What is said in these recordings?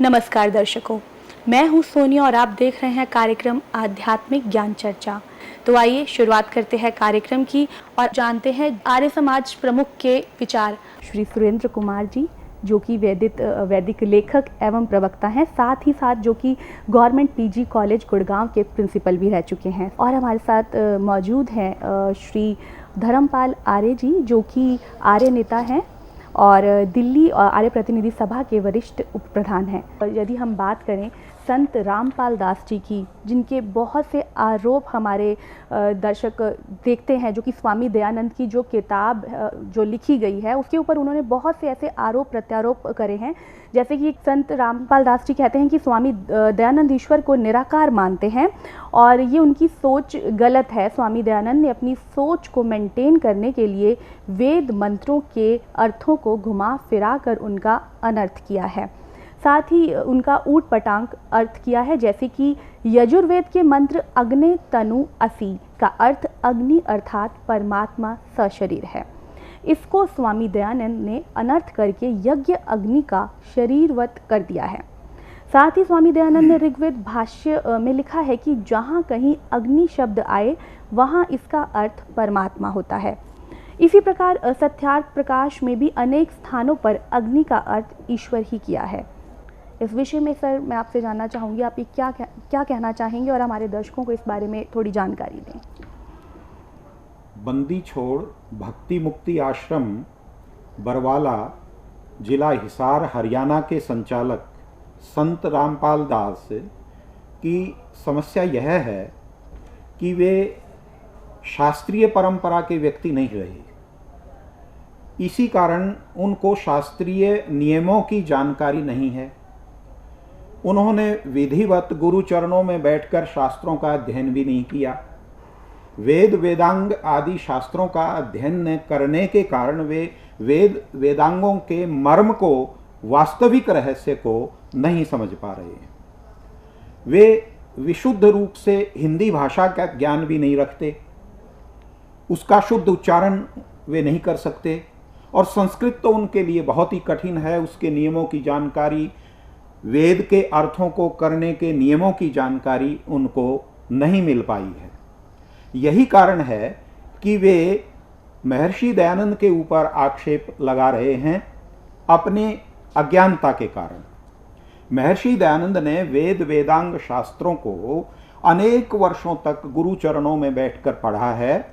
नमस्कार दर्शकों, मैं हूं सोनिया और आप देख रहे हैं कार्यक्रम आध्यात्मिक ज्ञान चर्चा। तो आइए शुरुआत करते हैं कार्यक्रम की और जानते हैं आर्य समाज प्रमुख के विचार। श्री सुरेंद्र कुमार जी, जो कि वैदिक लेखक एवं प्रवक्ता हैं, साथ ही साथ जो कि गवर्नमेंट पीजी कॉलेज गुड़गांव के प्रिंसिपल भी रह चुके हैं। और हमारे साथ मौजूद हैं श्री धर्मपाल आर्य जी, जो कि आर्य नेता हैं और दिल्ली आर्य प्रतिनिधि सभा के वरिष्ठ उप प्रधान हैं। यदि हम बात करें संत रामपाल दास जी की, जिनके बहुत से आरोप हमारे दर्शक देखते हैं, जो कि स्वामी दयानंद की जो किताब जो लिखी गई है उसके ऊपर उन्होंने बहुत से ऐसे आरोप प्रत्यारोप करे हैं। जैसे कि संत रामपाल दास जी कहते हैं कि स्वामी दयानंद ईश्वर को निराकार मानते हैं और ये उनकी सोच गलत है। स्वामी दयानंद ने अपनी सोच को मेंटेन करने के लिए वेद मंत्रों के अर्थों को घुमा फिरा कर उनका अनर्थ किया है। साथ ही उनका ऊट पटांग अर्थ किया है, जैसे कि यजुर्वेद के मंत्र अग्ने तनु असि का अर्थ अग्नि अर्थात परमात्मा सशरीर है। इसको स्वामी दयानंद ने अनर्थ करके यज्ञ अग्नि का शरीरवत कर दिया है। साथ ही स्वामी दयानंद ने ऋग्वेद भाष्य में लिखा है कि जहाँ कहीं अग्नि शब्द आए वहाँ इसका अर्थ परमात्मा होता है। इसी प्रकार सत्यार्थ प्रकाश में भी अनेक स्थानों पर अग्नि का अर्थ ईश्वर ही किया है। इस विषय में सर मैं आपसे जानना चाहूँगी, आप ये क्या कहना चाहेंगे और हमारे दर्शकों को इस बारे में थोड़ी जानकारी दें। बंदी छोड़ भक्ति मुक्ति आश्रम बरवाला, जिला हिसार, हरियाणा के संचालक संत रामपाल दास की समस्या यह है कि वे शास्त्रीय परंपरा के व्यक्ति नहीं रहे। इसी कारण उनको शास्त्रीय नियमों की जानकारी नहीं है। उन्होंने विधिवत गुरु चरणों में बैठकर शास्त्रों का अध्ययन भी नहीं किया। वेद वेदांग आदि शास्त्रों का अध्ययन करने के कारण वे वेदांगों के मर्म को, वास्तविक रहस्य को नहीं समझ पा रहे हैं। वे विशुद्ध रूप से हिंदी भाषा का ज्ञान भी नहीं रखते, उसका शुद्ध उच्चारण वे नहीं कर सकते और संस्कृत तो उनके लिए बहुत ही कठिन है। उसके नियमों की जानकारी, वेद के अर्थों को करने के नियमों की जानकारी उनको नहीं मिल पाई है। यही कारण है कि वे महर्षि दयानंद के ऊपर आक्षेप लगा रहे हैं अपने अज्ञानता के कारण। महर्षि दयानंद ने वेद वेदांग शास्त्रों को अनेक वर्षों तक गुरु चरणों में बैठकर पढ़ा है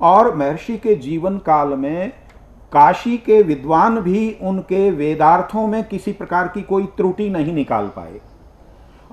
और महर्षि के जीवन काल में काशी के विद्वान भी उनके वेदार्थों में किसी प्रकार की कोई त्रुटि नहीं निकाल पाए।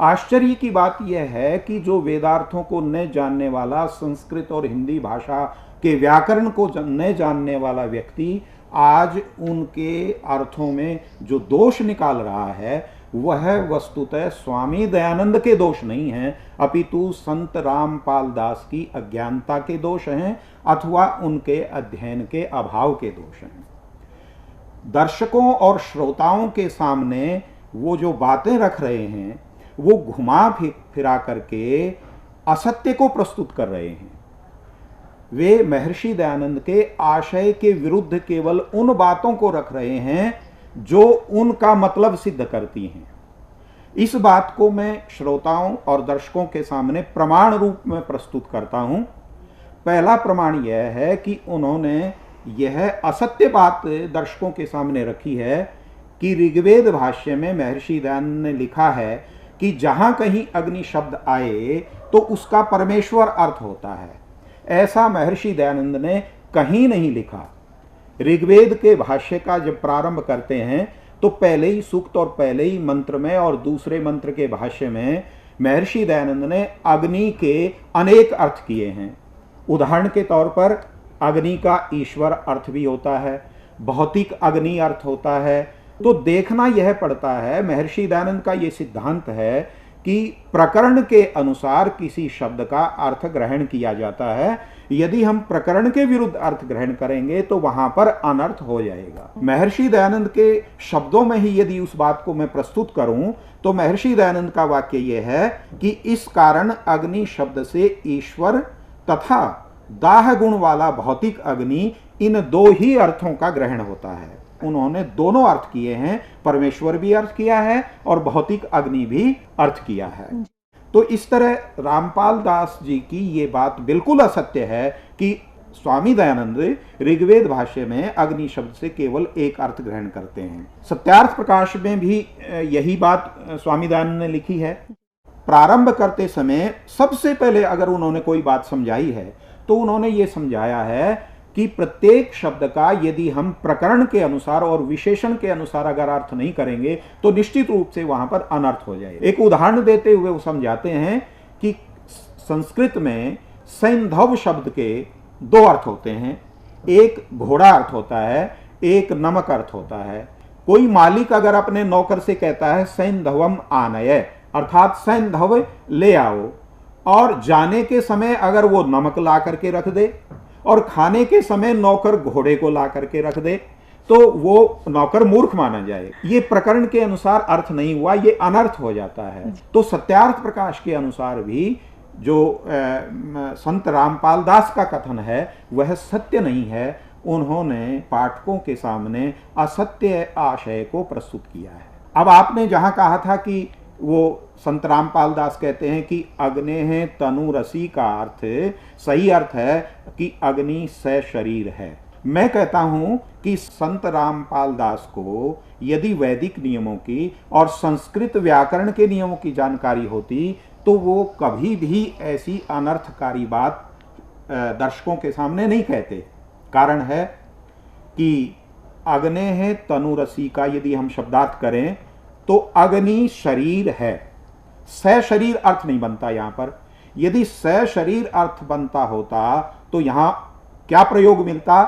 आश्चर्य की बात यह है कि जो वेदार्थों को न जानने वाला, संस्कृत और हिंदी भाषा के व्याकरण को न जानने वाला व्यक्ति आज उनके अर्थों में जो दोष निकाल रहा है वह वस्तुतः स्वामी दयानंद के दोष नहीं हैं, अपितु संत रामपाल दास की अज्ञानता के दोष हैं अथवा उनके अध्ययन के अभाव के दोष हैं। दर्शकों और श्रोताओं के सामने वो जो बातें रख रहे हैं वो घुमा फिरा करके असत्य को प्रस्तुत कर रहे हैं। वे महर्षि दयानंद के आशय के विरुद्ध केवल उन बातों को रख रहे हैं जो उनका मतलब सिद्ध करती हैं। इस बात को मैं श्रोताओं और दर्शकों के सामने प्रमाण रूप में प्रस्तुत करता हूं। पहला प्रमाण यह है कि उन्होंने यह असत्य बात दर्शकों के सामने रखी है कि ऋग्वेद भाष्य में महर्षि दयानंद ने लिखा है कि जहां कहीं अग्नि शब्द आए तो उसका परमेश्वर अर्थ होता है। ऐसा महर्षि दयानंद ने कहीं नहीं लिखा। ऋग्वेद के भाष्य का जब प्रारंभ करते हैं तो पहले ही सूक्त और पहले ही मंत्र में और दूसरे मंत्र के भाष्य में महर्षि दयानंद ने अग्नि के अनेक अर्थ किए हैं। उदाहरण के तौर पर अग्नि का ईश्वर अर्थ भी होता है, भौतिक अग्नि अर्थ होता है। तो देखना यह पड़ता है, महर्षि दयानंद का यह सिद्धांत है कि प्रकरण के अनुसार किसी शब्द का अर्थ ग्रहण किया जाता है। यदि हम प्रकरण के विरुद्ध अर्थ ग्रहण करेंगे तो वहां पर अनर्थ हो जाएगा। महर्षि दयानंद के शब्दों में ही यदि उस बात को मैं प्रस्तुत करूं तो महर्षि दयानंद का वाक्य यह है कि इस कारण अग्नि शब्द से ईश्वर तथा दाह गुण वाला भौतिक अग्नि, इन दो ही अर्थों का ग्रहण होता है। उन्होंने दोनों अर्थ किए हैं, परमेश्वर भी अर्थ किया है और भौतिक अग्नि भी अर्थ किया है। तो इस तरह रामपाल दास जी की ये बात बिल्कुल असत्य है कि स्वामी दयानंद ऋग्वेद भाष्य में अग्नि शब्द से केवल एक अर्थ ग्रहण करते हैं। सत्यार्थ प्रकाश में भी यही बात स्वामी दयानंद ने लिखी है। प्रारंभ करते समय सबसे पहले अगर उन्होंने कोई बात समझाई है तो उन्होंने ये समझाया है कि प्रत्येक शब्द का यदि हम प्रकरण के अनुसार और विशेषण के अनुसार अगर अर्थ नहीं करेंगे तो निश्चित रूप से वहां पर अनर्थ हो जाए। एक उदाहरण देते हुए वो समझाते हैं कि संस्कृत में सैंधव शब्द के दो अर्थ होते हैं, एक घोड़ा अर्थ होता है, एक नमक अर्थ होता है। कोई मालिक अगर अपने नौकर से कहता है सैंधवम आनय, अर्थात सैंधव ले आओ, और जाने के समय अगर वो नमक ला करके रख दे और खाने के समय नौकर घोड़े को ला करके रख दे, तो वो नौकर मूर्ख माना जाए। ये प्रकरण के अनुसार अर्थ नहीं हुआ, ये अनर्थ हो जाता है। तो सत्यार्थ प्रकाश के अनुसार भी जो संत रामपाल दास का कथन है वह सत्य नहीं है। उन्होंने पाठकों के सामने असत्य आशय को प्रस्तुत किया है। अब आपने जहां कहा था कि वो संत रामपाल दास कहते हैं कि अग्ने है तनु रसी का अर्थ सही अर्थ है कि अग्नि से शरीर है। मैं कहता हूं कि संत रामपाल दास को यदि वैदिक नियमों की और संस्कृत व्याकरण के नियमों की जानकारी होती तो वो कभी भी ऐसी अनर्थकारी बात दर्शकों के सामने नहीं कहते। कारण है कि अग्ने है तनु रसी का यदि हम शब्दार्थ करें तो अग्नि शरीर है, स शरीर अर्थ नहीं बनता यहां पर। यदि स शरीर अर्थ बनता होता तो यहां क्या प्रयोग मिलता?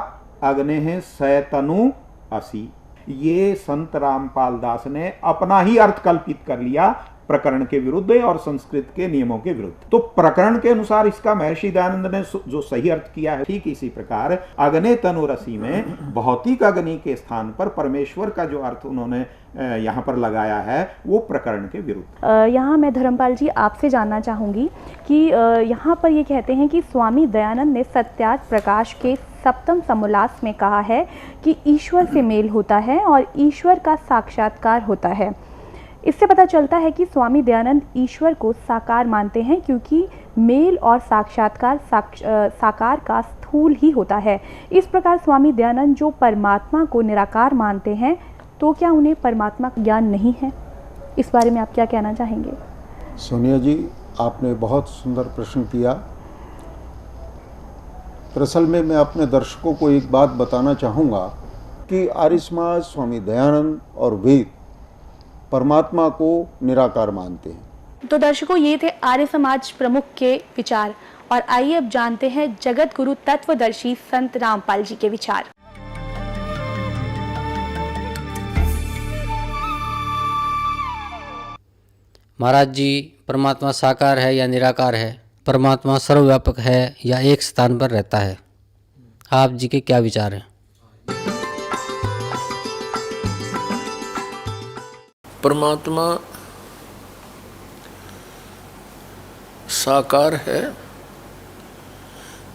अग्ने है स तनु असी। ये संत रामपाल दास ने अपना ही अर्थ कल्पित कर लिया प्रकरण के विरुद्ध और संस्कृत के नियमों के विरुद्ध। तो प्रकरण के अनुसार इसका महर्षि दयानंद ने जो सही अर्थ किया है, ठीक इसी प्रकार अग्ने तनु रसी में भौतिक अग्नि के स्थान पर परमेश्वर का जो अर्थ उन्होंने यहाँ पर लगाया है वो प्रकरण के विरुद्ध। यहाँ मैं धर्मपाल जी आपसे जानना चाहूँगी कि यहाँ पर ये कहते हैं कि स्वामी दयानंद ने सत्यार्थ प्रकाश के सप्तम समोल्लास में कहा है कि ईश्वर से मेल होता है और ईश्वर का साक्षात्कार होता है। इससे पता चलता है कि स्वामी दयानंद ईश्वर को साकार मानते हैं, क्योंकि मेल और साक्षात्कार साकार का स्थूल ही होता है। इस प्रकार स्वामी दयानंद जो परमात्मा को निराकार मानते हैं, तो क्या उन्हें परमात्मा का ज्ञान नहीं है? इस बारे में आप क्या कहना चाहेंगे? सोनिया जी, आपने बहुत सुंदर प्रश्न किया। दरअसल में मैं अपने दर्शकों को एक बात बताना चाहूँगा कि आर्य समाज, स्वामी दयानंद और वेद परमात्मा को निराकार मानते हैं। तो दर्शकों, ये थे आर्य समाज प्रमुख के विचार, और आइए अब जानते हैं जगत गुरु तत्वदर्शी संत रामपाल जी के विचार। महाराज जी, परमात्मा साकार है या निराकार है? परमात्मा सर्वव्यापक है या एक स्थान पर रहता है? आप जी के क्या विचार हैं? परमात्मा साकार है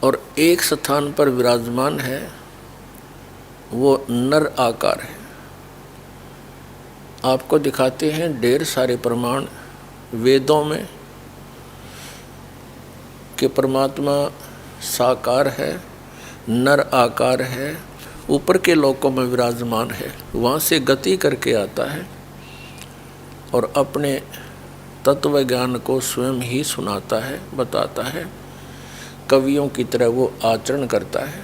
और एक स्थान पर विराजमान है, वो नर आकार है। आपको दिखाते हैं ढेर सारे प्रमाण वेदों में कि परमात्मा साकार है, नर आकार है, ऊपर के लोकों में विराजमान है, वहाँ से गति करके आता है और अपने तत्व ज्ञान को स्वयं ही सुनाता है, बताता है। कवियों की तरह वो आचरण करता है।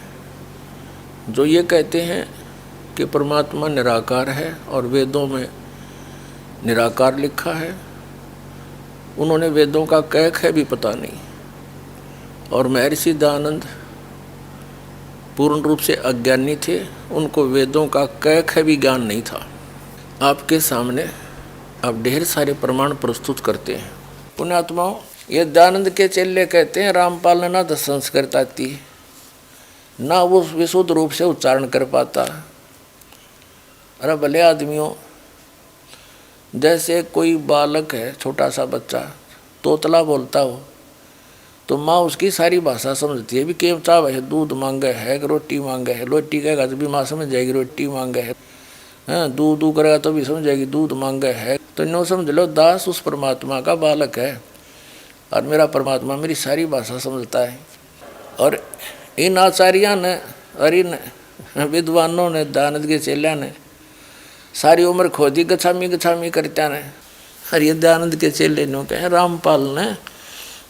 जो ये कहते हैं कि परमात्मा निराकार है और वेदों में निराकार लिखा है, उन्होंने वेदों का कैक है भी पता नहीं। और महर्षि दयानंद पूर्ण रूप से अज्ञानी थे, उनको वेदों का कैक है भी ज्ञान नहीं था। आपके सामने अब ढेर सारे प्रमाण प्रस्तुत करते हैं। पुण्यात्माओं, ये दयानंद के चेले कहते हैं रामपाल ने ना तो संस्कृत आती, ना वो विशुद्ध रूप से उच्चारण कर पाता। अरे भले आदमियों, जैसे कोई बालक है, छोटा सा बच्चा तोतला बोलता हो तो माँ उसकी सारी भाषा समझती है। भी केव चाव है, दूध मांगे है कि रोटी मांगे है, रोटी कहेगा तो भी माँ समझ जाएगी रोटी मांगे है। हाँ, दूध दू करेगा तो भी समझेगी दूध मांगे है। तो नो समझ लो दास उस परमात्मा का बालक है और मेरा परमात्मा मेरी सारी भाषा समझता है। और इन आचार्यों ने और इन विद्वानों ने, दयानंद के चेलिया ने सारी उम्र खोदी गछामी गछामी करता ने। और ये दयानंद के चेले नो कहे रामपाल ने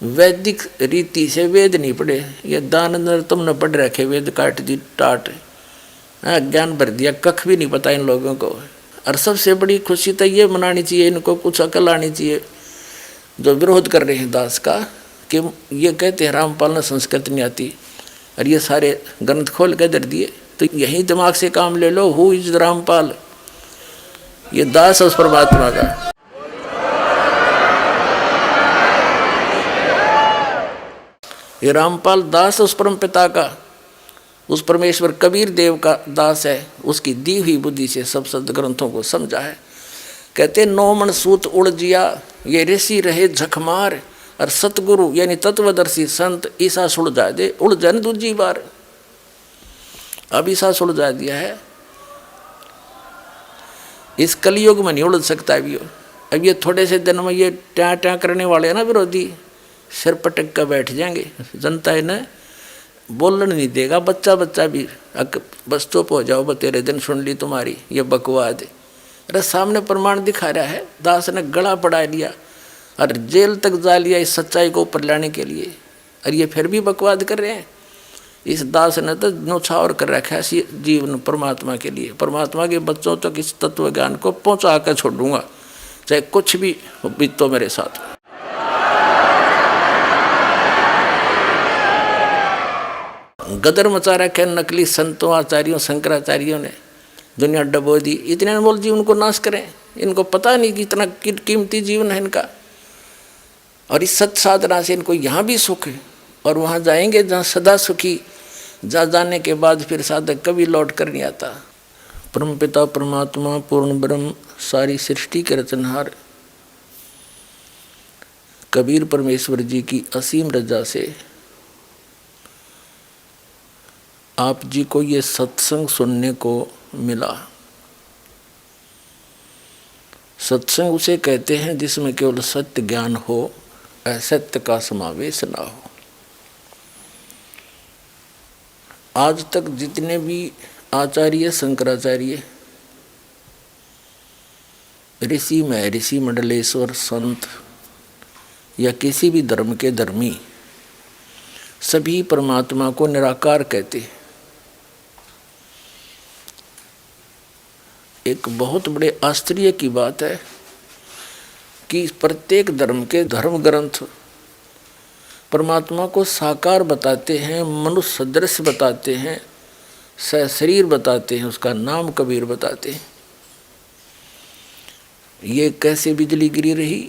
वैदिक रीति से वेद नहीं पढ़े, ये दयानंद ने तुमने पढ़ रखे वेद काट दी टाट, ज्ञान भर दिया, कख भी नहीं पता इन लोगों को। और सबसे बड़ी खुशी तो ये मनानी चाहिए, इनको कुछ अकल आनी चाहिए जो विरोध कर रहे हैं दास का, कि ये कहते हैं रामपाल ने संस्कृत नहीं आती और ये सारे ग्रंथ खोल के दर दिए। तो यही दिमाग से काम ले लो, हु इज रामपाल, ये दास उस परमात्मा का। ये रामपाल दास उस परम पिता का, उस परमेश्वर कबीर देव का दास है। उसकी दी हुई बुद्धि से सब सद ग्रंथों को समझा है। कहते 9 मन सूत उड़ जिया, ये ऋषि रहे झकमार, और सतगुरु यानी तत्वदर्शी संत ईसा सुलझा दे, उड़ जाए दूजी बार। अब ईसा सुलझा दिया है, इस कलयुग में नहीं उलझ सकता अभी। अब ये थोड़े से दिन में ये ट्या ट्या करने वाले हैं ना विरोधी, सिर पटक कर बैठ जाएंगे। जनता इन्हें बोलने नहीं देगा, बच्चा बच्चा भी बस चुप हो जाओ, तेरे दिन सुन ली तुम्हारी ये बकवाद। अरे सामने प्रमाण दिखा रहा है, दास ने गला पड़ा लिया और जेल तक जा लिया इस सच्चाई को ऊपर लाने के लिए, और ये फिर भी बकवाद कर रहे हैं। इस दास ने तो न्यौछावर कर रखा है जीवन परमात्मा के लिए। परमात्मा के बच्चों तक इस तत्व ज्ञान को पहुँचा कर छोड़ूंगा, चाहे कुछ भी बीतो मेरे साथ। गदर मचा रखे नकली संतों आचार्यों शंकराचार्यों ने, दुनिया डबो दी। इतने अनमोल जीवन को नाश करें, इनको पता नहीं कि इतना कीमती जीवन है इनका। और इस सत साधना से इनको यहाँ भी सुख है और वहाँ जाएंगे जहाँ सदा सुखी। जा जाने के बाद फिर साधक कभी लौट कर नहीं आता। परम पिता परमात्मा पूर्ण ब्रह्म सारी सृष्टि के रचनहार कबीर परमेश्वर जी की असीम रजा से आप जी को ये सत्संग सुनने को मिला। सत्संग उसे कहते हैं जिसमें केवल सत्य ज्ञान हो, असत्य का समावेश ना हो। आज तक जितने भी आचार्य शंकराचार्य ऋषि महर्षि मंडलेश्वर संत या किसी भी धर्म के धर्मी सभी परमात्मा को निराकार कहते हैं। एक बहुत बड़े आश्चर्य की बात है कि प्रत्येक धर्म के धर्म ग्रंथ परमात्मा को साकार बताते हैं, मनुष्य सदृश बताते हैं, सशरीर बताते हैं, उसका नाम कबीर बताते हैं। ये कैसे बिजली गिरी रही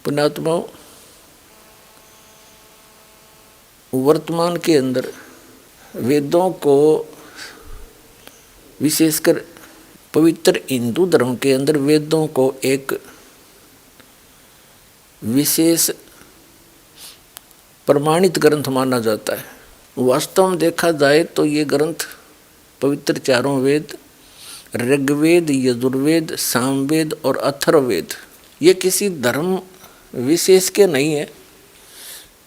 पुण्यात्माओं। वर्तमान के अंदर वेदों को विशेषकर पवित्र हिंदू धर्म के अंदर वेदों को एक विशेष प्रमाणित ग्रंथ माना जाता है। वास्तव में देखा जाए तो ये ग्रंथ पवित्र चारों वेद ऋग्वेद, यजुर्वेद, सामवेद और अथर्ववेद ये किसी धर्म विशेष के नहीं है।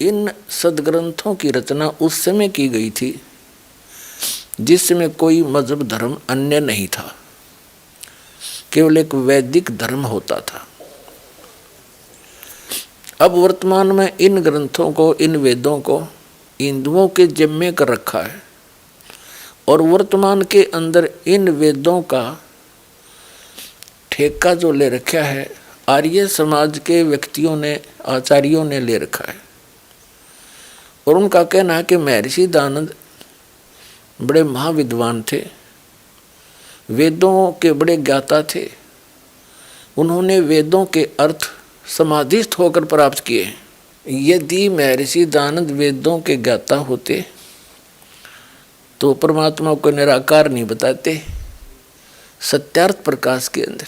इन सदग्रंथों की रचना उस समय की गई थी जिसमें कोई मजहब धर्म अन्य नहीं था, केवल एक वैदिक धर्म होता था। अब वर्तमान में इन ग्रंथों को, इन वेदों को हिंदुओं के जिम्मे कर रखा है और वर्तमान के अंदर इन वेदों का ठेका जो ले रखा है आर्य समाज के व्यक्तियों ने, आचार्यों ने ले रखा है। और उनका कहना है कि महर्षि दयानंद बड़े महाविद्वान थे, वेदों के बड़े ज्ञाता थे, उन्होंने वेदों के अर्थ समाधिस्थ होकर प्राप्त किए। यदि महर्षि दयानंद वेदों के ज्ञाता होते तो परमात्मा को निराकार नहीं बताते। सत्यार्थ प्रकाश के अंदर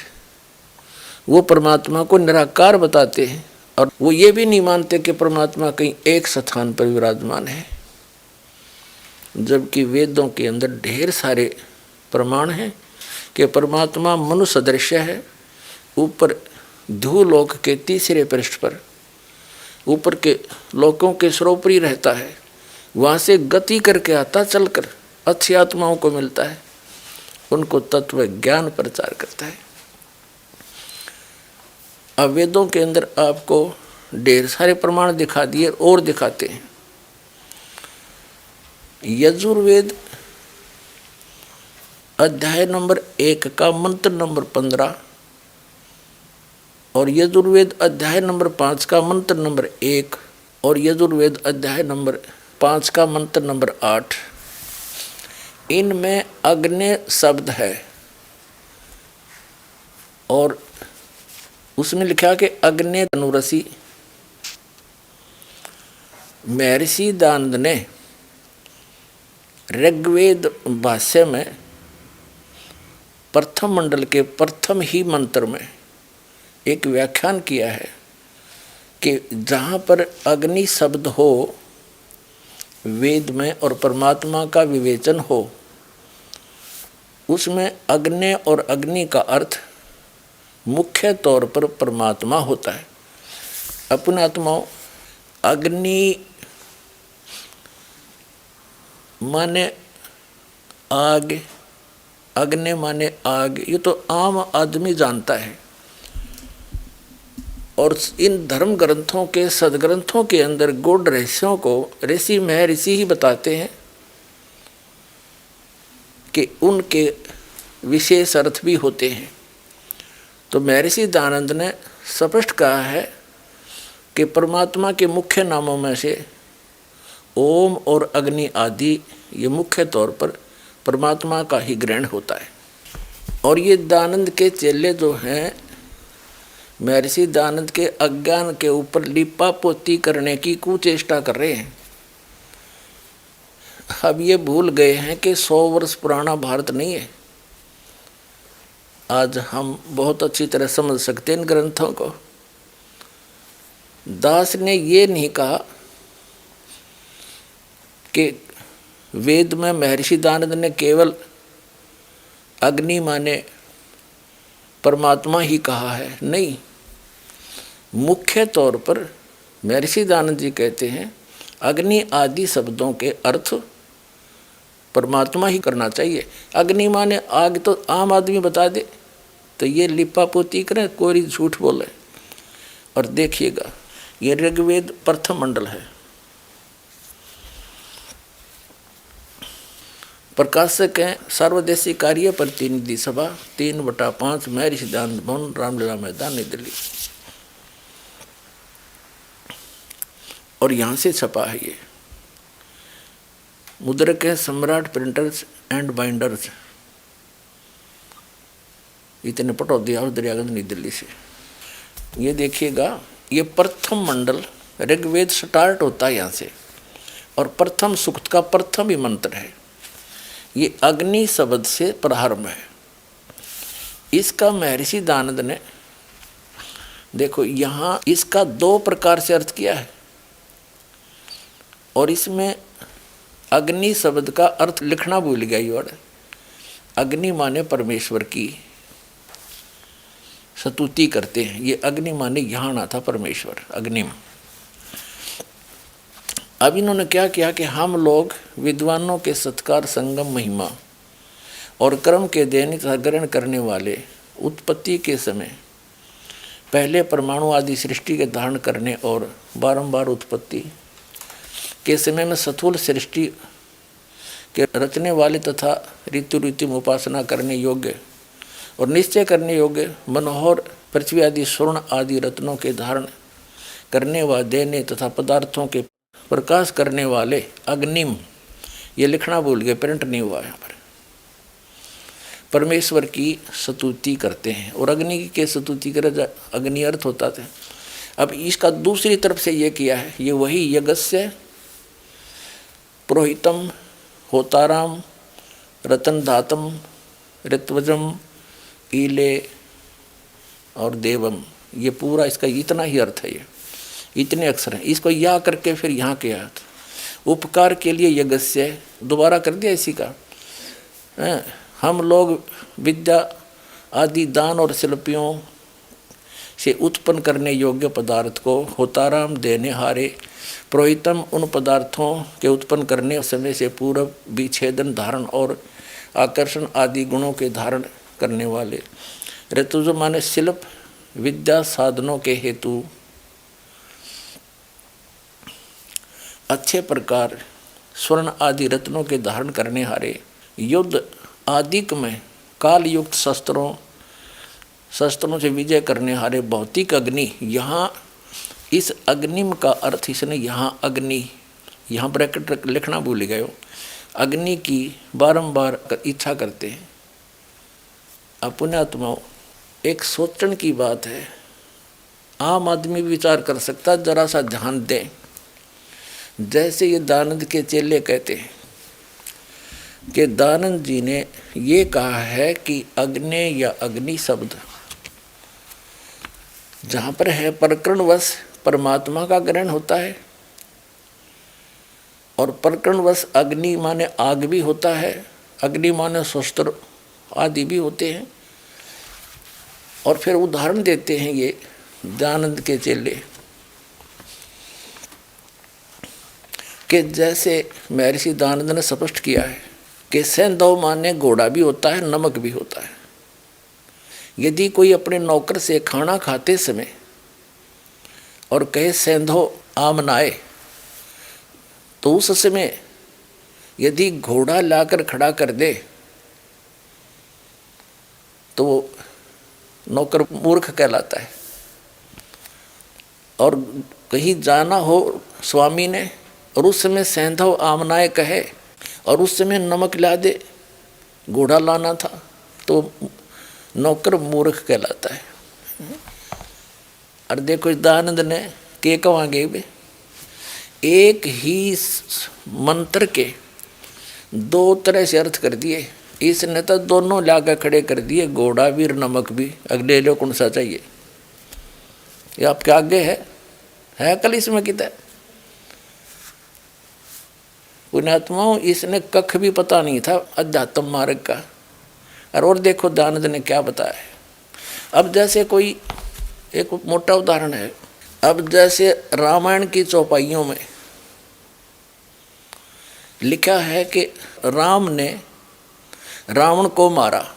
वो परमात्मा को निराकार बताते हैं और वो ये भी नहीं मानते कि परमात्मा कहीं एक स्थान पर विराजमान है, जबकि वेदों के अंदर ढेर सारे प्रमाण है कि परमात्मा मनुष्य सदृश है। ऊपर ध्रुवलोक के तीसरे पृष्ठ पर ऊपर के लोकों के सरोपरी रहता है, वहाँ से गति करके आता, चलकर अच्छी आत्माओं को मिलता है, उनको तत्व ज्ञान प्रचार करता है। अब वेदों के अंदर आपको ढेर सारे प्रमाण दिखा दिए और दिखाते हैं। यजुर्वेद अध्याय नंबर 1 का मंत्र नंबर 15 और यजुर्वेद अध्याय नंबर 5 का मंत्र नंबर 1 और यजुर्वेद अध्याय नंबर 5 का मंत्र नंबर 8, इनमें अग्नि शब्द है और उसमें लिखा कि अग्नि अनुरसी। महर्षि दानंद ने ऋग्वेद भाष्य में प्रथम मंडल के प्रथम ही मंत्र में एक व्याख्यान किया है कि जहाँ पर अग्नि शब्द हो वेद में और परमात्मा का विवेचन हो, उसमें अग्नि और अग्नि का अर्थ मुख्य तौर पर परमात्मा होता है। अपने आत्माओं, अग्नि माने आग, अग्नि माने आग, ये तो आम आदमी जानता है। और इन धर्म ग्रंथों के सदग्रंथों के अंदर गूढ़ रहस्यों को ऋषि महर्षि ही बताते हैं कि उनके विशेष अर्थ भी होते हैं। तो महर्षि दानंद ने स्पष्ट कहा है कि परमात्मा के मुख्य नामों में से ओम और अग्नि आदि ये मुख्य तौर पर परमात्मा का ही ग्रहण होता है। और ये दानंद के चेले जो हैं, महर्षि दानंद के अज्ञान के ऊपर लिपा पोती करने की कुचेष्टा कर रहे हैं। अब ये भूल गए हैं कि 100 वर्ष पुराना भारत नहीं है। आज हम बहुत अच्छी तरह समझ सकते हैं इन ग्रंथों को। दास ने ये नहीं कहा कि वेद में महर्षि दानंद ने केवल अग्नि माने परमात्मा ही कहा है, नहीं। मुख्य तौर पर महर्षि दानंद जी कहते हैं अग्नि आदि शब्दों के अर्थ परमात्मा ही करना चाहिए। अग्नि माने आग तो आम आदमी बता दे तो ये लिपा पोती करें, कोई झूठ बोले। और देखिएगा ये ऋग्वेद प्रथम मंडल है। प्रकाशक हैं सर्वदेशी कार्य प्रतिनिधि सभा 3/5 महर्षि दानंद भवन, रामलीला मैदान, नई दिल्ली। और यहाँ से छपा है ये। मुद्रक है सम्राट प्रिंटर्स एंड बाइंडर्स, इतने पटौदी और दरियागंज, नई दिल्ली से। ये देखिएगा ये प्रथम मंडल ऋग्वेद स्टार्ट होता है यहाँ से और प्रथम सूक्त का प्रथम ही मंत्र है। ये अग्नि शब्द से प्रारंभ है। इसका महर्षि दानंद ने देखो यहाँ इसका 2 प्रकार से अर्थ किया है और इसमें अग्नि शब्द का अर्थ लिखना भूल गया। ये वर्ड अग्नि माने परमेश्वर की स्तुति करते हैं। ये अग्नि माने यहाँ ना था परमेश्वर, अग्निम। अब इन्होंने क्या किया कि हम लोग विद्वानों के सत्कार, संगम, महिमा और कर्म के दैनिक ग्रहण करने वाले उत्पत्ति के समय पहले परमाणु आदि सृष्टि के धारण करने और बारंबार उत्पत्ति के समय में स्थूल सृष्टि के रचने वाले तथा ऋतु ऋतु में उपासना करने योग्य और निश्चय करने योग्य मनोहर पृथ्वी आदि स्वर्ण आदि रत्नों के धारण करने व देने तथा पदार्थों के प्रकाश करने वाले अग्निम, ये लिखना भूल गए, प्रिंट नहीं हुआ यहाँ पर, परमेश्वर की स्तुति करते हैं। और अग्नि के स्तुति करे अग्नि अर्थ होता था। अब इसका दूसरी तरफ से ये किया है, ये वही यज्ञस्य पुरोहितम होताराम रतन धातम ऋत्वजम ईले और देवम, ये पूरा इसका इतना ही अर्थ है। ये इतने अक्षर हैं। इसको या करके फिर यहाँ किया उपकार के लिए यज्ञस्य दोबारा कर दिया इसी का। हम लोग विद्या आदि दान और शिल्पियों से उत्पन्न करने योग्य पदार्थ को होताराम देने हारे प्रोहितम उन पदार्थों के उत्पन्न करने समय से पूर्व विच्छेदन धारण और आकर्षण आदि गुणों के धारण करने वाले ऋतुज माने शिल्प विद्या साधनों के हेतु अच्छे प्रकार स्वर्ण आदि रत्नों के धारण करने हारे युद्ध आदिक में काल युक्त शस्त्रों से विजय करने हारे भौतिक अग्नि। यहाँ इस अग्निम का अर्थ इसने यहाँ अग्नि, यहाँ ब्रैकेट लिखना भूल गए हो, अग्नि की बारंबार इच्छा करते हैं। अपने आत्माओं एक सोचने की बात है, आम आदमी विचार कर सकता, जरा सा ध्यान दें। जैसे ये दानंद के चेले कहते हैं कि दानंद जी ने ये कहा है कि अग्नि या अग्नि शब्द जहाँ पर है प्रकरणवश परमात्मा का ग्रहण होता है और प्रकरणवश अग्नि माने आग भी होता है, अग्नि माने शस्त्र आदि भी होते हैं। और फिर उदाहरण देते हैं ये दानंद के चेले कि जैसे महर्षि दानंद ने स्पष्ट किया है कि सेंधव माने घोड़ा भी होता है, नमक भी होता है। यदि कोई अपने नौकर से खाना खाते समय और कहे सेंधो आमनाए, तो उस समय यदि घोड़ा लाकर खड़ा कर दे तो वो नौकर मूर्ख कहलाता है। और कहीं जाना हो स्वामी ने और उस समय सेंधव आमनाए कहे और उस समय नमक ला दे, घोड़ा लाना था, तो नौकर मूर्ख कहलाता है। और देखो दानंद ने के कहेंगे वे एक ही मंत्र के दो तरह से अर्थ कर दिए। इसने तो दोनों लाकर खड़े कर दिए, घोड़ा भी और नमक भी। अगले लोग कौन सा चाहिए? ये आपके आगे है कल इसमें कितना पुण्यात्माओं, इसने कख भी पता नहीं था अध्यात्म मार्ग का। और देखो दानंद ने क्या बताया है। अब जैसे कोई एक मोटा उदाहरण है, अब जैसे रामायण की चौपाइयों में लिखा है कि राम ने रावण को मारा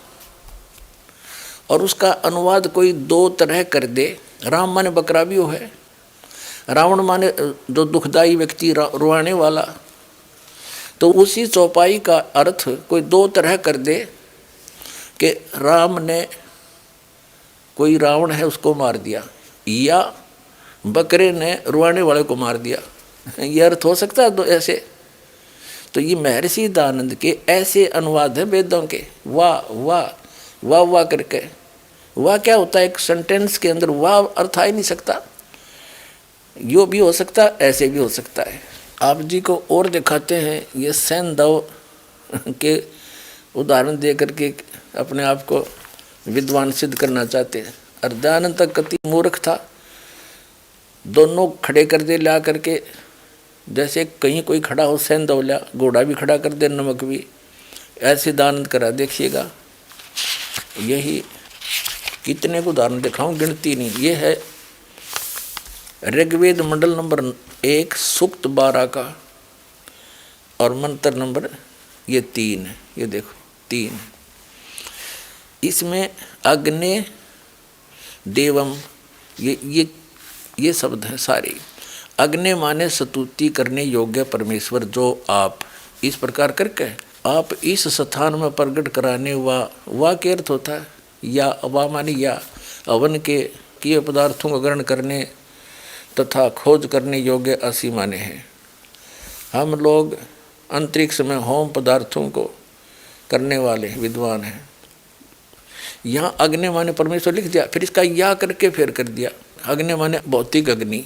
और उसका अनुवाद कोई दो तरह कर दे। राम माने बकरा भी हो है, रावण माने जो दुखदाई व्यक्ति रुआने वाला। तो उसी चौपाई का अर्थ कोई दो तरह कर दे कि राम ने कोई रावण है उसको मार दिया या बकरे ने रुआने वाले को मार दिया। ये अर्थ हो सकता है तो ऐसे। तो ये महर्षि दानंद के ऐसे अनुवाद है वेदों के। वाह वाह वाह वाह करके। वाह क्या होता है? एक सेंटेंस के अंदर वाह अर्थ आ ही नहीं सकता। यो भी हो सकता, ऐसे भी हो सकता है। आप जी को और दिखाते हैं, ये सेंधव के उदाहरण दे करके अपने आप को विद्वान सिद्ध करना चाहते हैं। और दयानंद तक कति मूर्ख था, दोनों खड़े कर दे ला करके। जैसे कहीं कोई खड़ा हो सेंधव ला, घोड़ा भी खड़ा कर दे, नमक भी, ऐसे दानंद करा। देखिएगा यही कितने को उदाहरण दिखाऊं, गिनती नहीं। ये है ऋग्वेद मंडल नंबर 1 सूक्त 12 का और मंत्र नंबर ये 3 है। ये देखो 3, इसमें अग्नि देवम ये शब्द है सारे। अग्नि माने स्तुति करने योग्य परमेश्वर, जो आप इस प्रकार करके आप इस स्थान में प्रकट कराने वाह के अर्थ होता है। या वाह माने या अवन के किए पदार्थों का ग्रहण करने तथा खोज करने योग्य असी माने हैं। हम लोग अंतरिक्ष में होम पदार्थों को करने वाले विद्वान हैं। यहाँ अग्नि माने परमेश्वर लिख दिया, फिर इसका या करके फिर कर दिया। अग्नि माने भौतिक अग्नि।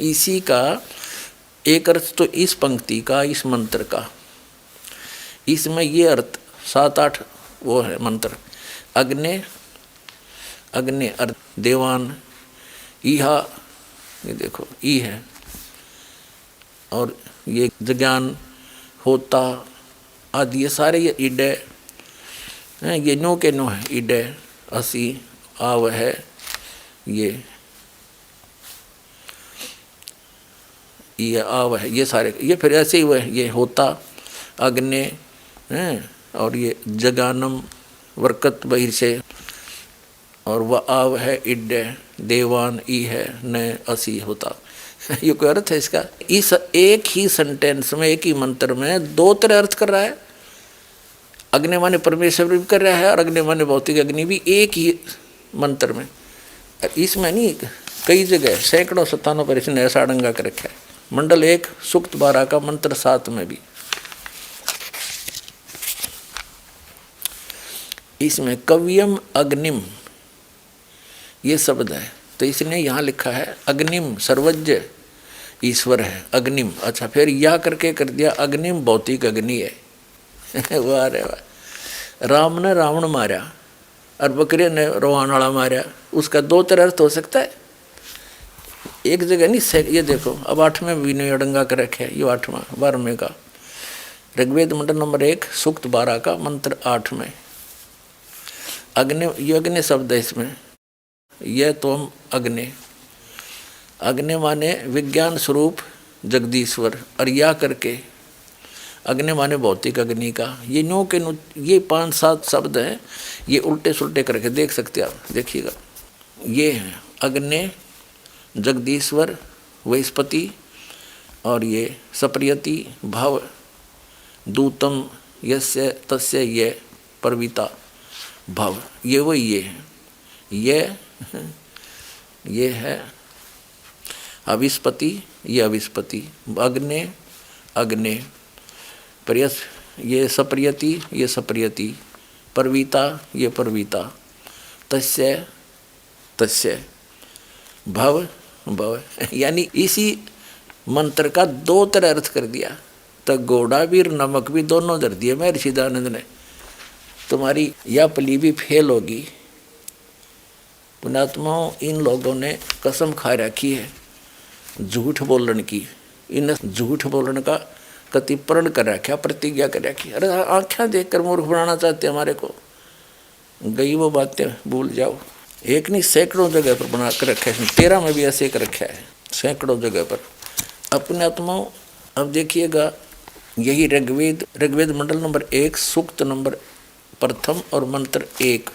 इसी का एक अर्थ तो इस पंक्ति का, इस मंत्र का, इसमें ये अर्थ 7-8 वो है मंत्र। अग्नि अग्नि अर्थ देवान, ईहा ये देखो ई है, और ये ज्ञान होता आदि ये सारे ये इड हैं, ये नो के नो है, इडे असी आव है, ये आव है, ये सारे, ये फिर ऐसे ही हुए, ये होता अग्नि हैं, और ये जगानम वरकत बहिर से, और वह आव है इड्डे देवान ई है न असी होता। ये कोई अर्थ है इसका? इस एक ही सेंटेंस में, एक ही मंत्र में दो तरह अर्थ कर रहा है। अग्नि माने परमेश्वर भी कर रहा है और अग्नि माने भौतिक अग्नि भी, एक ही मंत्र में। इसमें नहीं, कई जगह सैकड़ों स्थानों पर इसने ऐसा अड़ंगा कर रखा है। मंडल 1 सूक्त 12 का मंत्र 7 में भी इसमें कव्यम अग्निम ये शब्द है, तो इसने यहाँ लिखा है अग्निम सर्वज्ञ ईश्वर है, अग्निम। अच्छा, फिर या करके कर दिया अग्निम भौतिक अग्नि है। वाह रे वाह। राम ने रावण मारा और बकरे ने रोहान वाला मारा, उसका दो तरह अर्थ हो सकता है, एक जगह नहीं। ये देखो अब 8वें भी ने अड़ंगा कर रखे है, ये 8वां 12वें का ऋग्वेद मंडल नंबर 1 सूक्त 12 का मंत्र 8 में अग्नि, ये अग्नि शब्द है इसमें। यह तो हम अग्नि, अग्नि माने विज्ञान स्वरूप जगदीश्वर, और या करके अग्नि माने भौतिक अग्नि का। ये नो के नो, ये 5-7 शब्द हैं, ये उल्टे सुल्टे करके देख सकते हैं आप, देखिएगा। ये हैं अग्नि, जगदीश्वर, वैस्पति, और ये सप्रियति भव दूतम यस्य तस्य ये परविता भव, ये वही ये है। ये है अविस्पति, ये अविस्पति, अग्नि अग्नि, प्रियस ये सप्रियति, ये सप्रियति, परविता ये परविता, तस्य तस्य भव भव। यानी इसी मंत्र का दो तरह अर्थ कर दिया। तो घोड़ा भी और नमक भी दोनों धर दिए महर्षि दयानंद ने। तुम्हारी यह पली भी फेल होगी। पुण्यात्माओं, इन लोगों ने कसम खा रखी है झूठ बोलने की, इन झूठ बोलने का कति प्रण कर रखा, प्रतिज्ञा कर रखी। अरे आँखें देख कर मूर्ख बनाना चाहते हमारे को, गई वो बातें भूल जाओ। एक नहीं सैकड़ों जगह पर बना कर रखा है, 13 में भी ऐसे कर रखा है, सैकड़ों जगह पर। अपने आत्माओं, अब देखिएगा, यही ऋग्वेद मंडल नंबर 1 सूक्त नंबर 1 और मंत्र 1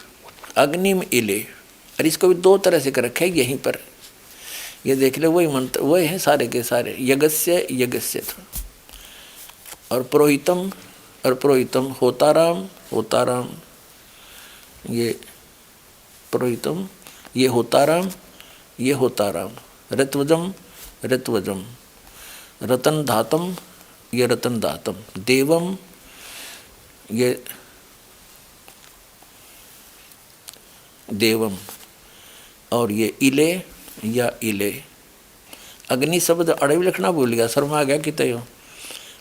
अग्निम इले, और इसको भी दो तरह से कर रखा है यहीं पर। ये देख ले, वही मंत्र वही है सारे के सारे। यज्ञस्य यज्ञस्य था, और पुरोहितम होताराम होताराम, ये पुरोहितम ये होताराम ये होताराम, ऋत्वजम ऋत्वजम, रतन धातम ये रतन धातम, देवम ये देवम, और ये इले या इले। अग्नि शब्द अड़े भी लिखना भूल गया, शर्मा गया कि तय,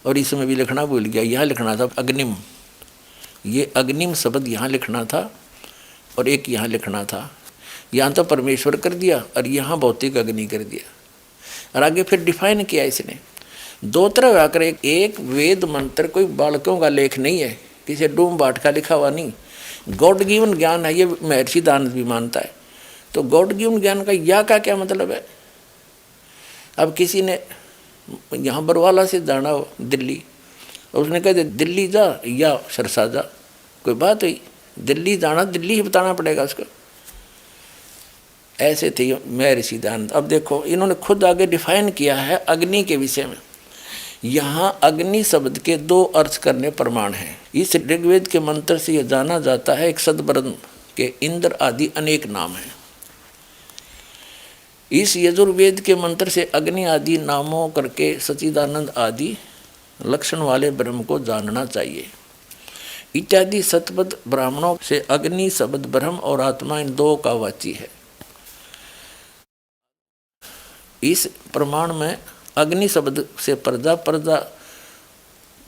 और इसमें भी लिखना भूल गया। यहाँ लिखना था अग्निम, ये अग्निम शब्द यहाँ लिखना था और एक यहाँ लिखना था। यहाँ तो परमेश्वर कर दिया और यहाँ भौतिक अग्नि कर दिया, और आगे फिर डिफाइन किया इसने। दो तरह आकर एक वेद मंत्र कोई बालकों का लेख नहीं है, किसी डूम बाट का लिखा हुआ नहीं, गॉड गिवन ज्ञान है। ये महर्षि दयानंद भी मानता है। तो गॉड गिवन ज्ञान का या का क्या मतलब है? अब किसी ने यहाँ बरवाला से जाना हो दिल्ली, और उसने कह दिया दिल्ली जा या सरसा जा, कोई बात हुई? दिल्ली जाना दिल्ली ही बताना पड़ेगा उसको। ऐसे थे महर्षि दयानंद। अब देखो, इन्होंने खुद आगे डिफाइन किया है अग्नि के विषय में। यहाँ अग्नि शब्द के दो अर्थ करने प्रमाण हैं। इस ऋग्वेद के मंत्र से यह जाना जाता है एक सदब्रह्म के इंद्र आदि अनेक नाम हैं। इस यजुर्वेद के मंत्र से अग्नि आदि नामों करके सच्चिदानंद आदि लक्षण वाले ब्रह्म को जानना चाहिए। इत्यादि सतपथ ब्राह्मणों से अग्नि शब्द ब्रह्म और आत्मा इन दो का वाची है। इस प्रमाण में अग्नि शब्द से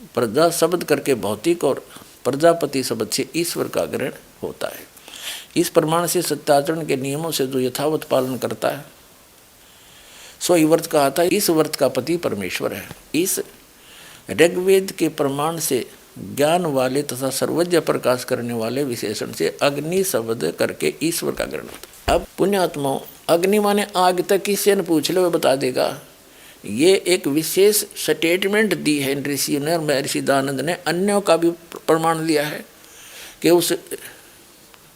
प्रजा शब्द करके भौतिक और प्रजापति शब्द से ईश्वर का ग्रहण होता है। इस प्रमाण से सत्याचरण के नियमों से जो यथावत पालन करता है सो ही व्रत का आता है। इस व्रत का पति परमेश्वर है। इस ऋग्वेद के प्रमाण से ज्ञान वाले तथा सर्वज्ञ प्रकाश करने वाले विशेषण से अग्नि शब्द करके ईश्वर का ग्रहण होता है। अब पुण्यात्माओं, अग्नि माने आग तक किसी ने पूछ लो वो बता देगा। ये एक विशेष स्टेटमेंट दी है ऋषि ने, और महर्षि दयानंद ने अन्यों का भी प्रमाण दिया है कि उस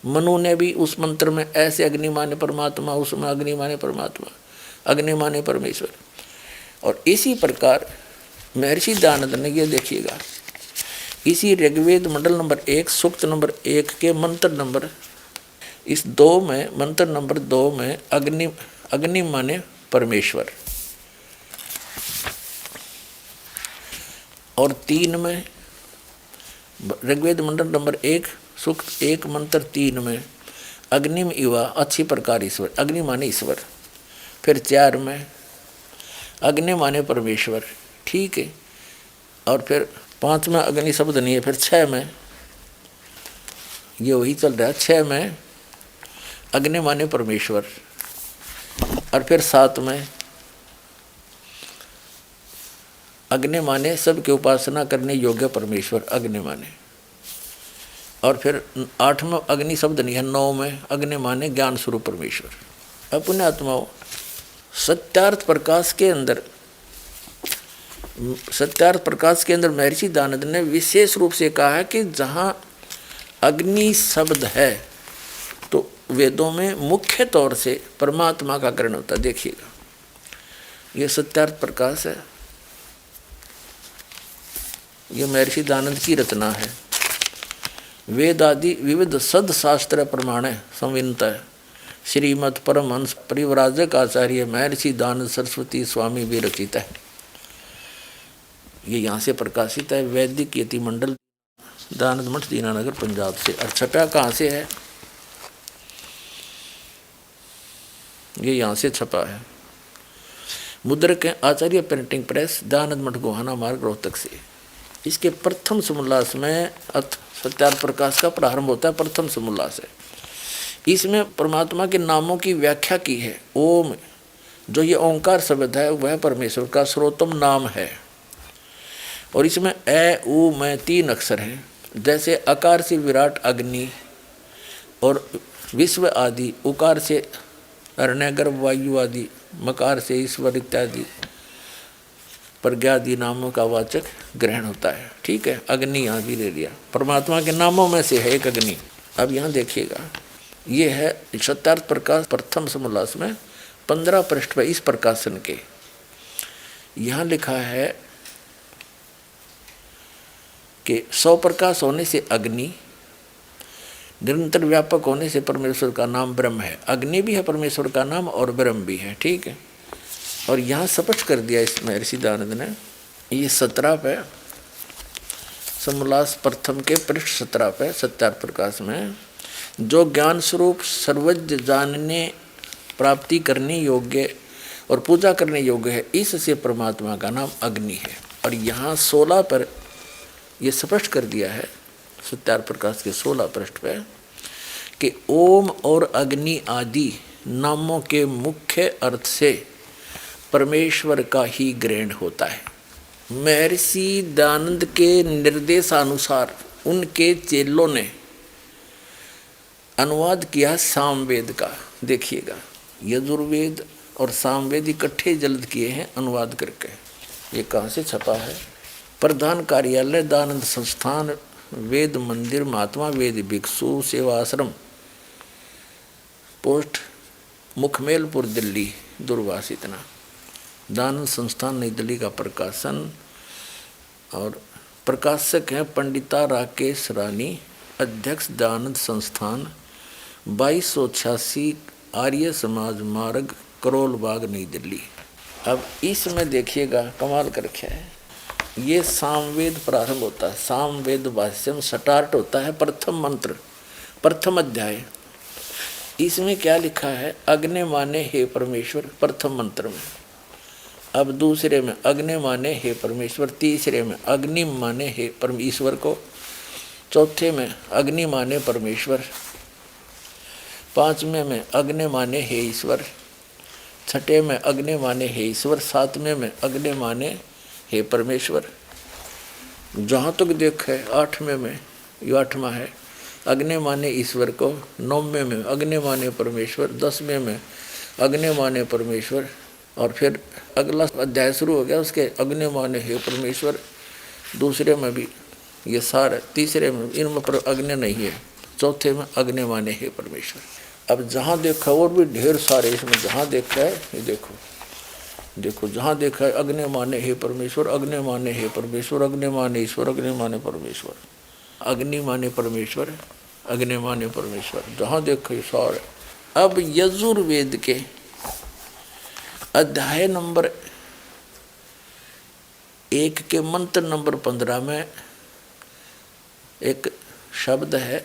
मनु ने भी उस मंत्र में ऐसे अग्नि माने परमात्मा, उसमें अग्नि माने परमात्मा, अग्नि माने परमेश्वर। और इसी प्रकार महर्षि दयानंद ने, ये देखिएगा, इसी ऋग्वेद मंडल नंबर 1 सूक्त नंबर 1 के मंत्र नंबर इस 2 में, मंत्र नंबर 2 में अग्नि माने परमेश्वर, और 3 में ऋग्वेद मंडल नंबर 1 सूक्त 1 मंत्र 3 में अग्निम इवा अच्छी प्रकार ईश्वर, अग्नि माने ईश्वर। फिर 4 में अग्नि माने परमेश्वर, ठीक है। और फिर 5 में अग्नि शब्द नहीं है। फिर 6 में ये वही चल रहा है, 6 में अग्नि माने परमेश्वर, और फिर 7 में अग्नि माने सबके उपासना करने योग्य परमेश्वर, अग्नि माने। और फिर 8 में अग्नि शब्द नहीं है, 9 में अग्नि माने ज्ञान स्वरूप परमेश्वर। अपने आत्माओं, सत्यार्थ प्रकाश के अंदर महर्षि दयानंद ने विशेष रूप से कहा है कि जहाँ अग्नि शब्द है तो वेदों में मुख्य तौर से परमात्मा का ग्रहण होता है। देखिएगा, ये सत्यार्थ प्रकाश है, ये महर्षि दयानंद की रचना है। वेद आदि विविध सद शास्त्र प्रमाण संविनता है। श्रीमद परमहंस परिव्राजक आचार्य महर्षि दयानंद सरस्वती स्वामी विरचित है। ये यहाँ से प्रकाशित है, वैदिक यति मंडल, दयानंद मठ, दीनानगर, पंजाब से। और छपा कहाँ से है? ये यहाँ से छपा है। मुद्रक है आचार्य प्रिंटिंग प्रेस, दयानंद मठ, गोहाना मार्ग, रोहतक से। इसके प्रथम समोल्लास में सत्यार्थ प्रकाश का प्रारंभ होता है। प्रथम समोल्लास है, इसमें परमात्मा के नामों की व्याख्या की है। ओम, जो ये ओंकार शब्द है, वह परमेश्वर का सर्वोत्तम नाम है। और इसमें ए उ में 3 अक्षर हैं। जैसे अकार से विराट अग्नि, और विश्व आदि, उकार से अरण्य गर्भ वायु आदि, मकार से ईश्वर इत्यादि प्रज्ञादि नामों का वाचक ग्रहण होता है। ठीक है, अग्नि यहाँ भी ले लिया, परमात्मा के नामों में से है एक अग्नि। अब यहाँ देखिएगा, ये है सत्यार्थ प्रकाश प्रथम समोल्लास में 15 पृष्ठ पर इस प्रकाशन के। यहाँ लिखा है कि सौ प्रकाश होने से अग्नि, निरंतर व्यापक होने से परमेश्वर का नाम ब्रह्म है। अग्नि भी है परमेश्वर का नाम और ब्रह्म भी है। ठीक है, और यहाँ स्पष्ट कर दिया इस महर्षि दयानंद ने। ये 17 पे समोल्लास प्रथम के पृष्ठ 17 पे सत्यार्थ प्रकाश में, जो ज्ञान स्वरूप सर्वज्ञ जानने प्राप्ति करने योग्य और पूजा करने योग्य है, इससे परमात्मा का नाम अग्नि है। और यहाँ 16 पर ये स्पष्ट कर दिया है सत्यार्थ प्रकाश के 16 पृष्ठ पे कि ओम और अग्नि आदि नामों के मुख्य अर्थ से परमेश्वर का ही ग्रहण होता है। महर्षि दयानंद के निर्देशानुसार उनके चेलों ने अनुवाद किया सामवेद का। देखिएगा, यजुर्वेद और सामवेद इकट्ठे जल्द किए हैं अनुवाद करके। ये कहाँ से छपा है? प्रधान कार्यालय दयानंद संस्थान, वेद मंदिर, महात्मा वेद भिक्षु सेवा आश्रम, पोस्ट मुखमेलपुर, दिल्ली, दूरभाष इतना। दयानंद संस्थान नई दिल्ली का प्रकाशन। और प्रकाशक हैं पंडिता राकेश रानी, अध्यक्ष दयानंद संस्थान, 2286 आर्य समाज मार्ग, करोल बाग, नई दिल्ली। अब इसमें देखिएगा, कमाल कर रखा है। ये सामवेद प्रारंभ होता है, सामवेद भाष्यम स्टार्ट होता है प्रथम मंत्र, प्रथम अध्याय। इसमें क्या लिखा है? अग्नि माने हे परमेश्वर, प्रथम मंत्र में। अब दूसरे में अग्नि माने हे परमेश्वर, तीसरे में अग्नि माने हे परमेश्वर को, चौथे में अग्नि माने परमेश्वर, पांचवें में अग्नि माने हे ईश्वर, छठे में अग्नि माने हे ईश्वर, सातवें में अग्नि माने हे परमेश्वर, जहाँ तक देखे 8वें में, ये 8वां है, अग्नि माने ईश्वर को, 9वें में अग्नि माने परमेश्वर, 10वें में अग्नि माने परमेश्वर, और फिर अगला अध्याय शुरू हो गया उसके अग्नि माने हे परमेश्वर। दूसरे में भी ये सार है, तीसरे में इनमें पर अग्नि नहीं है, चौथे में अग्नि माने हे परमेश्वर। अब जहाँ देखा और भी ढेर सारे इसमें, जहाँ देखा है ये देखो, देखो जहाँ देखा है अग्नि माने हे परमेश्वर, अग्नि माने हे परमेश्वर, अग्नि माने ईश्वर, अग्नि माने परमेश्वर, अग्नि माने परमेश्वर, अग्नि माने परमेश्वर, जहाँ देखो ये सार है। अब यजुर्वेद के अध्याय नंबर 1 के मंत्र नंबर 15 में एक शब्द है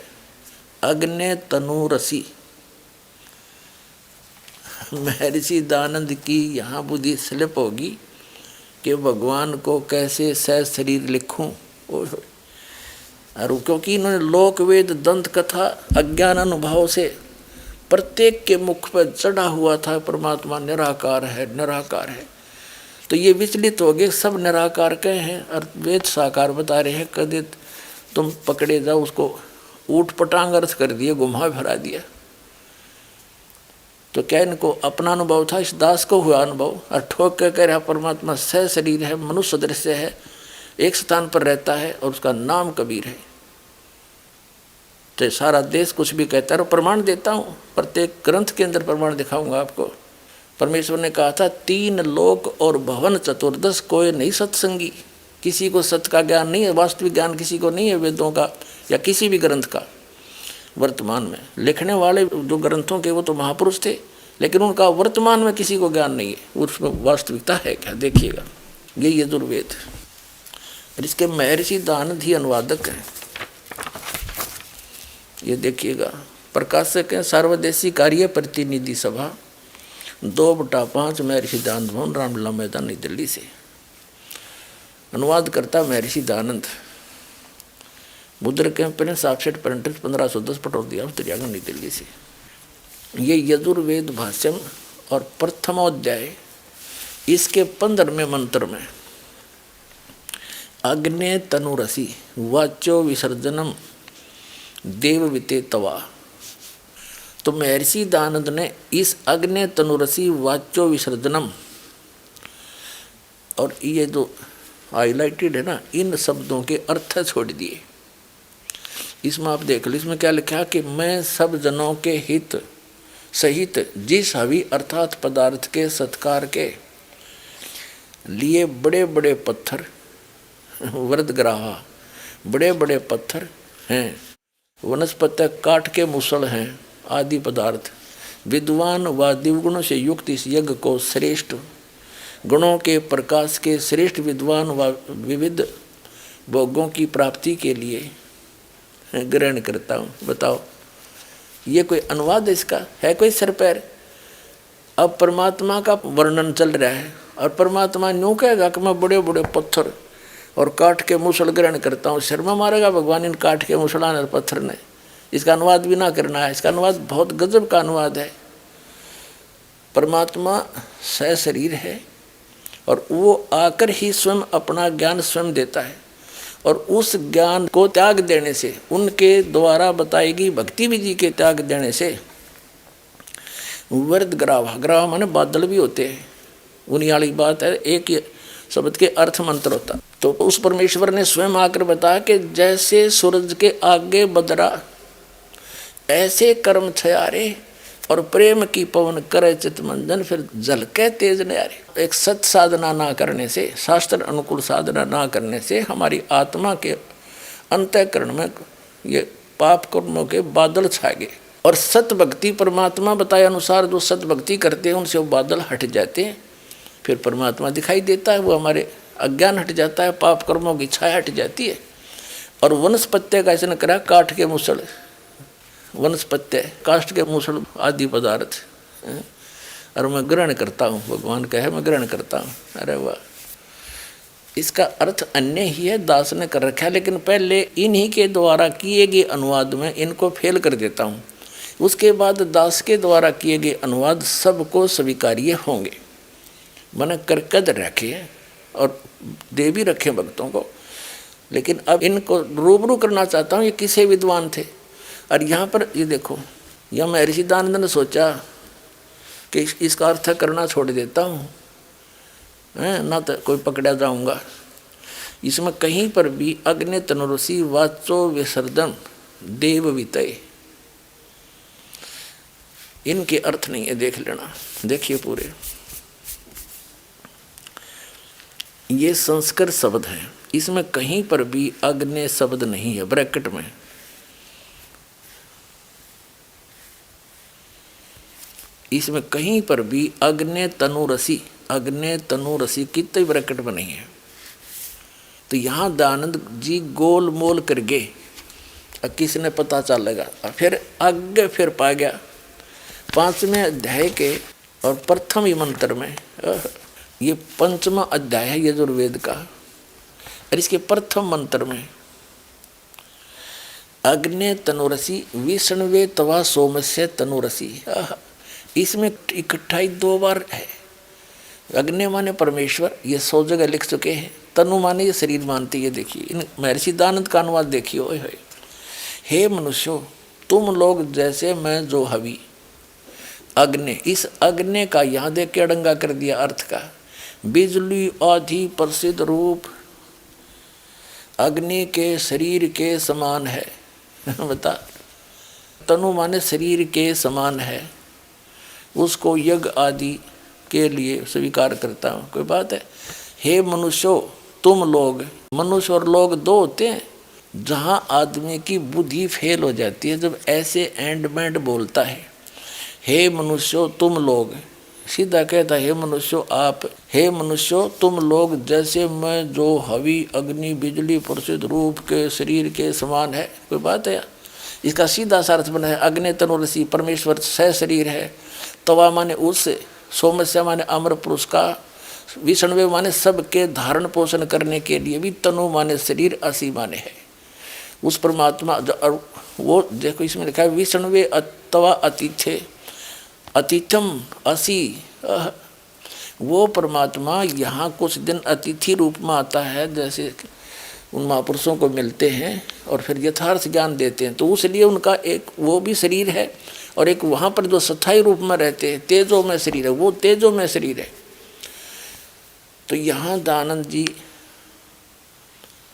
अग्नि तनु रसी। महर्षि दयानंद की यहाँ बुद्धि स्लिप होगी कि भगवान को कैसे शरीर लिखूं, और क्योंकि इन्होंने लोक वेद दंत कथा अज्ञान अनुभव से प्रत्येक के मुख पर चढ़ा हुआ था परमात्मा निराकार है, निराकार है। तो ये विचलित हो गए, सब निराकार के हैं और वेद साकार बता रहे हैं। कदे तुम पकड़े जाओ, उसको ऊट पटांग अर्थ कर दिए, घुमा फिरा दिया। तो क्या इनको अपना अनुभव था, इस दास को हुआ अनुभव, और ठोक के कह रहा परमात्मा शरीर है, मनुष्य दृश्य है, एक स्थान पर रहता है और उसका नाम कबीर है। तो सारा देश कुछ भी कहता है और प्रमाण देता हूँ, प्रत्येक ग्रंथ के अंदर प्रमाण दिखाऊंगा आपको। परमेश्वर ने कहा था 3 लोक और भवन चतुर्दश कोई नहीं सत्संगी। किसी को सत्य का ज्ञान नहीं है, वास्तविक ज्ञान किसी को नहीं है वेदों का या किसी भी ग्रंथ का। वर्तमान में लिखने वाले जो ग्रंथों के वो तो महापुरुष थे, लेकिन उनका वर्तमान में किसी को ज्ञान नहीं है, उसमें वास्तविकता है क्या, देखिएगा। ये यजुर्वेद, इसके महर्षि दयानंद ही अनुवादक हैं। ये देखिएगा, प्रकाशक हैं सर्वदेशी कार्य प्रतिनिधि सभा 2/5 महर्षि दयानंद भवन, रामलीला मैदान, नई दिल्ली से। अनुवाद करता महर्षि दयानंद। मुद्रक Prince offset printers 1510 Pataudi house Daryaganj, नई दिल्ली से। ये यजुर्वेद भाष्यम और प्रथमोध्याय, इसके 15वें मंत्र में अग्ने तनुरसी वाचो विसर्जनम देवविते तवा। तो महर्षि दयानंद ने इस अग्ने तनुरसी वाचो विसर्जनम, और ये जो हाईलाइटेड है ना, इन शब्दों के अर्थ छोड़ दिए। इसमें आप देख लो, इसमें क्या लिखा कि मैं सब जनों के हित सहित जिस हवि अर्थात पदार्थ के सत्कार के लिए बड़े बड़े पत्थर वृद्धग्राहा, बड़े बड़े पत्थर हैं, वनस्पति काट के मुसल हैं आदि पदार्थ, विद्वान व दिवगुणों से युक्त इस यज्ञ को श्रेष्ठ गुणों के प्रकाश के श्रेष्ठ विद्वान व विविध भोगों की प्राप्ति के लिए ग्रहण करता हूँ। बताओ, ये कोई अनुवाद इसका है? कोई सिर पैर? अब परमात्मा का वर्णन चल रहा है और परमात्मा यूँ कहेगा कि मैं बड़े बड़े पत्थर और काठ के मुसल ग्रहण करता हूँ। सिर में मारेगा भगवान इन काठ के मुसलान और पत्थर ने। इसका अनुवाद भी ना करना है। इसका अनुवाद बहुत गजब का अनुवाद है। परमात्मा शरीर है और वो आकर ही स्वयं अपना ज्ञान स्वयं देता है, और उस ज्ञान को त्याग देने से, उनके द्वारा बताएगी भक्ति विधि के त्याग देने से वर्द ग्रावा, ग्रावा माने बादल भी होते हैं, उन्हीं वाली बात है। एक शब्द के अर्थ मंत्र होता। तो उस परमेश्वर ने स्वयं आकर बताया कि जैसे सूरज के आगे बदरा, ऐसे कर्म छयारे और प्रेम की पवन करे चित मंजन, फिर झलके तेज न्यारे। एक सत साधना ना करने से, शास्त्र अनुकूल साधना ना करने से हमारी आत्मा के अंतःकरण में ये पाप कर्मों के बादल छा गए, और सत भक्ति परमात्मा बताए अनुसार जो सत भक्ति करते हैं उनसे वो बादल हट जाते हैं, फिर परमात्मा दिखाई देता है, वो हमारे अज्ञान हट जाता है, पाप कर्मों की छाया हट जाती है। और वनस्पत्य का ऐसा न करा, काठ के मुसल, वनस्पत्य काष्ठ के मुसल आदि पदार्थ, और मैं ग्रहण करता हूँ, भगवान कहे मैं ग्रहण करता हूँ। अरे वाह, इसका अर्थ अन्य ही है, दास ने कर रखा है, लेकिन पहले इन्हीं के द्वारा किए गए अनुवाद में इनको फेल कर देता हूँ, उसके बाद दास के द्वारा किए गए अनुवाद सबको स्वीकार्य होंगे। मैंने कर कदर रखे और दे भी रखे भक्तों को। लेकिन अब इनको रूबरू करना चाहता हूँ, ये किसे विद्वान थे। और यहाँ पर ये देखो, यह महर्षि दयानंद ने सोचा कि इसका अर्थ करना छोड़ देता हूँ, ना तो कोई पकड़ा जाऊंगा। इसमें कहीं पर भी अग्नि तनुरसी वाचो विसर्जन देव वितय, इनके अर्थ नहीं है, देख लेना। देखिए पूरे, ये संस्कृत शब्द है, इसमें कहीं पर भी अग्नि शब्द नहीं है ब्रैकेट में। इसमें कहीं पर भी अग्नि तनुरसी कितने ब्रैकेट में नहीं है। तो यहाँ दयानंद जी गोल मोल कर गए, किसने पता चलेगा। फिर आगे फिर पा गया 5वें अध्याय के और प्रथम ही मंत्र में, ये 5वां अध्याय है यजुर्वेद का, और इसके प्रथम मंत्र में अग्नि तनुरसी विष्णवे तवा सोमस्य तनुरसी, इसमें इकट्ठा ही 2 बार है। अग्नि माने परमेश्वर, ये 100 जगह लिख चुके हैं। तनु माने ये शरीर मानते, ये देखिए इन महर्षि दयानंद का अनुवाद देखिए। ओए होए, हे मनुष्यों तुम लोग जैसे मैं जो हवि अग्नि, इस अग्नि का यहाँ देख के अड़ंगा कर दिया अर्थ का। बिजली आदि प्रसिद्ध रूप अग्नि के शरीर के समान है। बता, तनु माने शरीर के समान है, उसको यज्ञ आदि के लिए स्वीकार करता हूँ। कोई बात है। हे मनुष्यों तुम लोग, मनुष्य और लोग 2 होते हैं। जहाँ आदमी की बुद्धि फेल हो जाती है जब ऐसे एंडमेंट बोलता है, हे मनुष्यों तुम लोग, सीधा कहता है हे मनुष्यों आप, हे मनुष्यों तुम लोग जैसे मैं जो हवि अग्नि बिजली प्रसिद्ध रूप के शरीर के समान है। कोई बात है। इसका सीधा सा अर्थ बना है अग्नि तनुरसी, परमेश्वर सह शरीर है। तवा माने उस, सोमस्य माने अमर पुरुष का, विष्णवे माने सबके धारण पोषण करने के लिए भी, तनु माने शरीर, असी माने है उस परमात्मा। और वो देखो इसमें लिखा है विष्णवे तवा अतिथ्य, अतिथम असी, वो परमात्मा यहाँ कुछ दिन अतिथि रूप में आता है, जैसे उन महापुरुषों को मिलते हैं और फिर यथार्थ ज्ञान देते हैं। तो उसलिए उनका एक वो भी शरीर है, और एक वहाँ पर जो स्थायी रूप में रहते हैं तेजो में शरीर है, वो तेजो में शरीर है। तो यहाँ दयानंद जी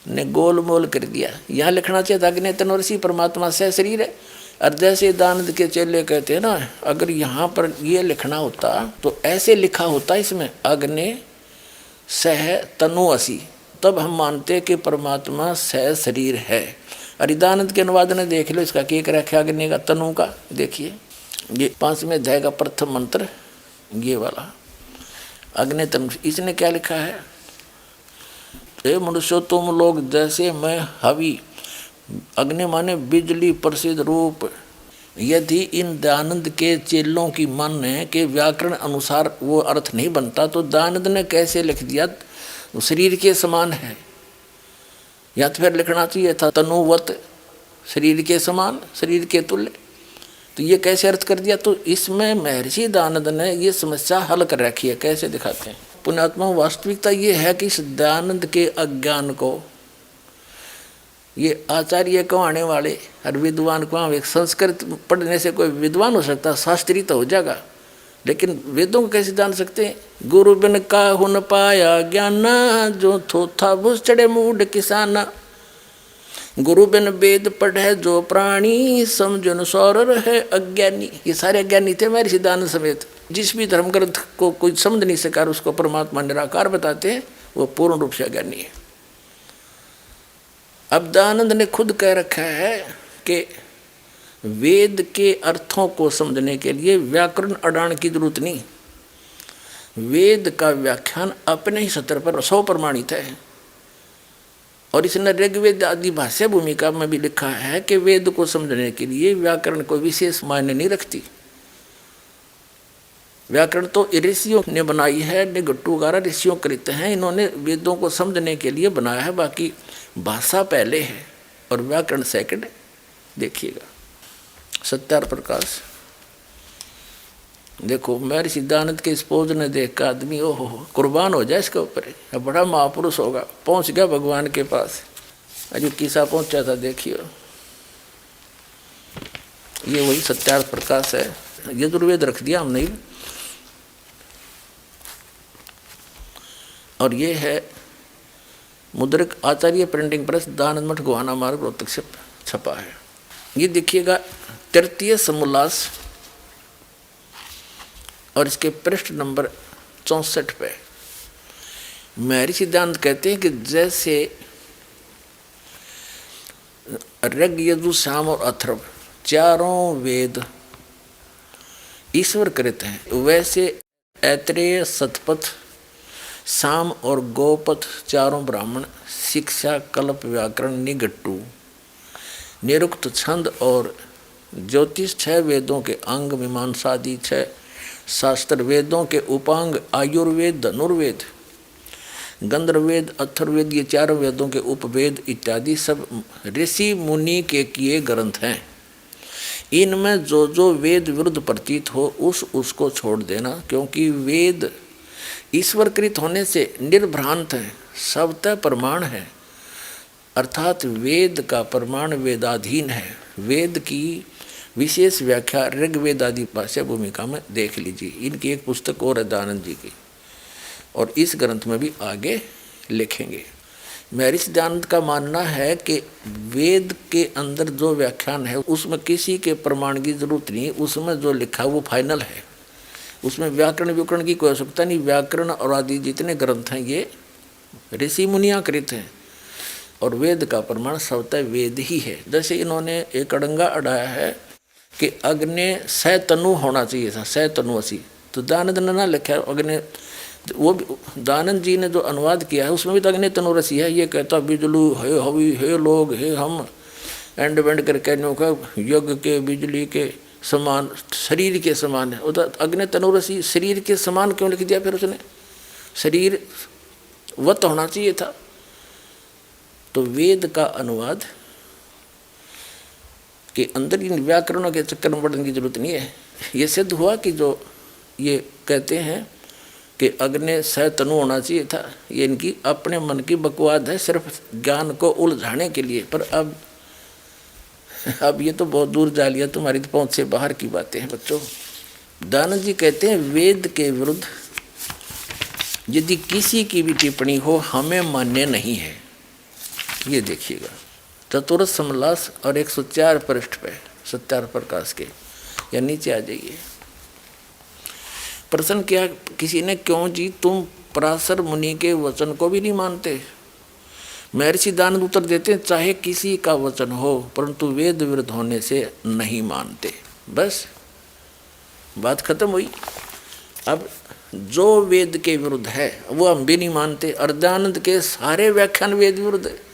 ने गोल मोल कर दिया। यहाँ लिखना चाहिए था अग्नि तनुरसी परमात्मा सह शरीर है। और जैसे दयानंद के चेले कहते हैं ना, अगर यहाँ पर ये लिखना होता तो ऐसे लिखा होता इसमें अग्नि सह तनु असी, तब हम मानते कि परमात्मा सह शरीर है। और दयानंद के अनुवाद ने देख लो इसका क्या रखा अग्नि का तनु का। देखिए ये 5वें अध्याय का प्रथम मंत्र, ये वाला अग्नि तनु, इसने क्या लिखा है, हे मनुष्यों तुम लोग जैसे मैं हवि, अग्नि माने बिजली प्रसिद्ध रूप। यदि इन दयानंद के चेलों की माने के व्याकरण अनुसार वो अर्थ नहीं बनता तो दयानंद ने कैसे लिख दिया शरीर के समान है, या तो फिर लिखना चाहिए था तनुवत, शरीर के समान, शरीर के तुल्य। तो ये कैसे अर्थ कर दिया। तो इसमें महर्षि दयानंद ने ये समस्या हल कर रखी है। कैसे दिखाते हैं पुण्यात्मा। वास्तविकता ये है कि इस दयानंद के अज्ञान को ये आचार्य कहने वाले और विद्वान को, एक संस्कृत पढ़ने से कोई विद्वान हो सकता, शास्त्री तो हो जाएगा, लेकिन वेदों को कैसे जान सकते हैं। गुरु बिन काहु न पाया ज्ञाना, जो थोथा भुस चढ़े मूढ़ किसाना। गुरु बिन वेद पढ़े जो प्राणी, समझन सौर रहे अज्ञानी। ये सारे अज्ञानी थे महर्षि दयानंद समेत। जिस भी धर्म ग्रंथ को कोई समझ नहीं सका उसको परमात्मा निराकार बताते हैं, वो पूर्ण रूप से अज्ञानी है। अब दयानंद ने खुद कह रखा है कि वेद के अर्थों को समझने के लिए व्याकरण अड़ान की जरूरत नहीं। वेद का व्याख्यान अपने ही सत्र पर 100 प्रमाणित है। और इसने ऋग्वेद आदि भाष्य भूमिका में भी लिखा है कि वेद को समझने के लिए व्याकरण को विशेष मायने नहीं रखती। व्याकरण तो ऋषियों ने बनाई है, निघट्टू वगैरह ऋषियों कृत हैं, इन्होंने वेदों को समझने के लिए बनाया है। बाकी भाषा पहले है और व्याकरण सेकंड। देखिएगा सत्यार प्रकाश, देखो महर्षि दयानंद के इस पोज ने देख कर आदमी ओहो कुर्बान हो जाए इसके ऊपर, बड़ा महापुरुष होगा, पहुंच गया भगवान के पास। अरे किसा पहुंचा था देखियो, ये वही सत्यार्थ प्रकाश है। यजुर्वेद रख दिया हमने ही। और ये है मुद्रिक आचार्य प्रिंटिंग प्रेस, दानंद मठ गोहाना मार्ग रोहतक से छपा है। ये देखिएगा तृतीय समोल्लास और इसके पृष्ठ नंबर 64 पे महर्षि सिद्धांत कहते हैं कि जैसे ऋग यजु साम और अथर्व चारों वेद ईश्वर कृत हैं, वैसे ऐत्रेय सतपथ साम और गोपथ चारों ब्राह्मण शिक्षा कल्प व्याकरण निघट्टू निरुक्त छंद और ज्योतिष 6 वेदों के अंग मीमांसादि 6 शास्त्र वेदों के उपांग आयुर्वेद धनुर्वेद गंधर्वेद अथर्ववेद ये 4 वेदों के उपवेद इत्यादि सब ऋषि मुनि के किए ग्रंथ हैं। इनमें जो जो वेद विरुद्ध प्रतीत हो उसको छोड़ देना, क्योंकि वेद ईश्वरकृत होने से निर्भ्रांत हैं, सबतः प्रमाण है। अर्थात वेद का प्रमाण वेदाधीन है। वेद की विशेष व्याख्या ऋग्वेद आदि भाष्य भूमिका में देख लीजिए। इनकी एक पुस्तक और है दयानंद जी की, और इस ग्रंथ में भी आगे लिखेंगे। महर्षि दयानंद का मानना है कि वेद के अंदर जो व्याख्यान है उसमें किसी के प्रमाण की जरूरत नहीं, उसमें जो लिखा वो फाइनल है, उसमें व्याकरण विकरण की कोई आवश्यकता नहीं। व्याकरण और आदि जितने ग्रंथ हैं ये ऋषि मुनियाँ कृत हैं, और वेद का प्रमाण स्वतः वेद ही है। जैसे इन्होंने एक अड़ंगा अड़ाया है कि अग्नि 100 तनु होना चाहिए था, 100 तनु 80, तो दयानंद ने ना लिखा अग्नि। वो दयानंद जी ने जो अनुवाद किया है उसमें भी तो अग्नि तनुरसी है। ये कहता बिजलू हे हवि हे लोग हे हम एंड वेंड करके का यज्ञ के बिजली के समान शरीर के समान है। उधर अग्नि तनुरसी शरीर के समान क्यों लिख दिया? फिर उसने शरीर वत होना चाहिए था। तो वेद का अनुवाद के अंदर इन व्याकरणों के चक्कर में पड़ने की जरूरत नहीं है। ये सिद्ध हुआ कि जो ये कहते हैं कि अग्नि 100 तनु होना चाहिए था, ये इनकी अपने मन की बकवाद है, सिर्फ ज्ञान को उलझाने के लिए। पर अब ये तो बहुत दूर जा लिया, तुम्हारी तो पहुंच से बाहर की बातें हैं बच्चों। दयानंद जी कहते हैं वेद के विरुद्ध यदि किसी की भी टिप्पणी हो हमें मान्य नहीं है। ये देखिएगा चतुर्थ समोल्लास और 104 पृष्ठ पे सत्यार्थ प्रकाश के, या नीचे आ जाइए। प्रश्न किया किसी ने, क्यों जी तुम पराशर मुनि के वचन को भी नहीं मानते? महर्षि दयानंद उत्तर देते हैं, चाहे किसी का वचन हो परंतु वेद विरुद्ध होने से नहीं मानते। बस बात खत्म हुई। अब जो वेद के विरुद्ध है वो हम भी नहीं मानते। और दयानंद के सारे व्याख्यान वेद विरुद्ध है,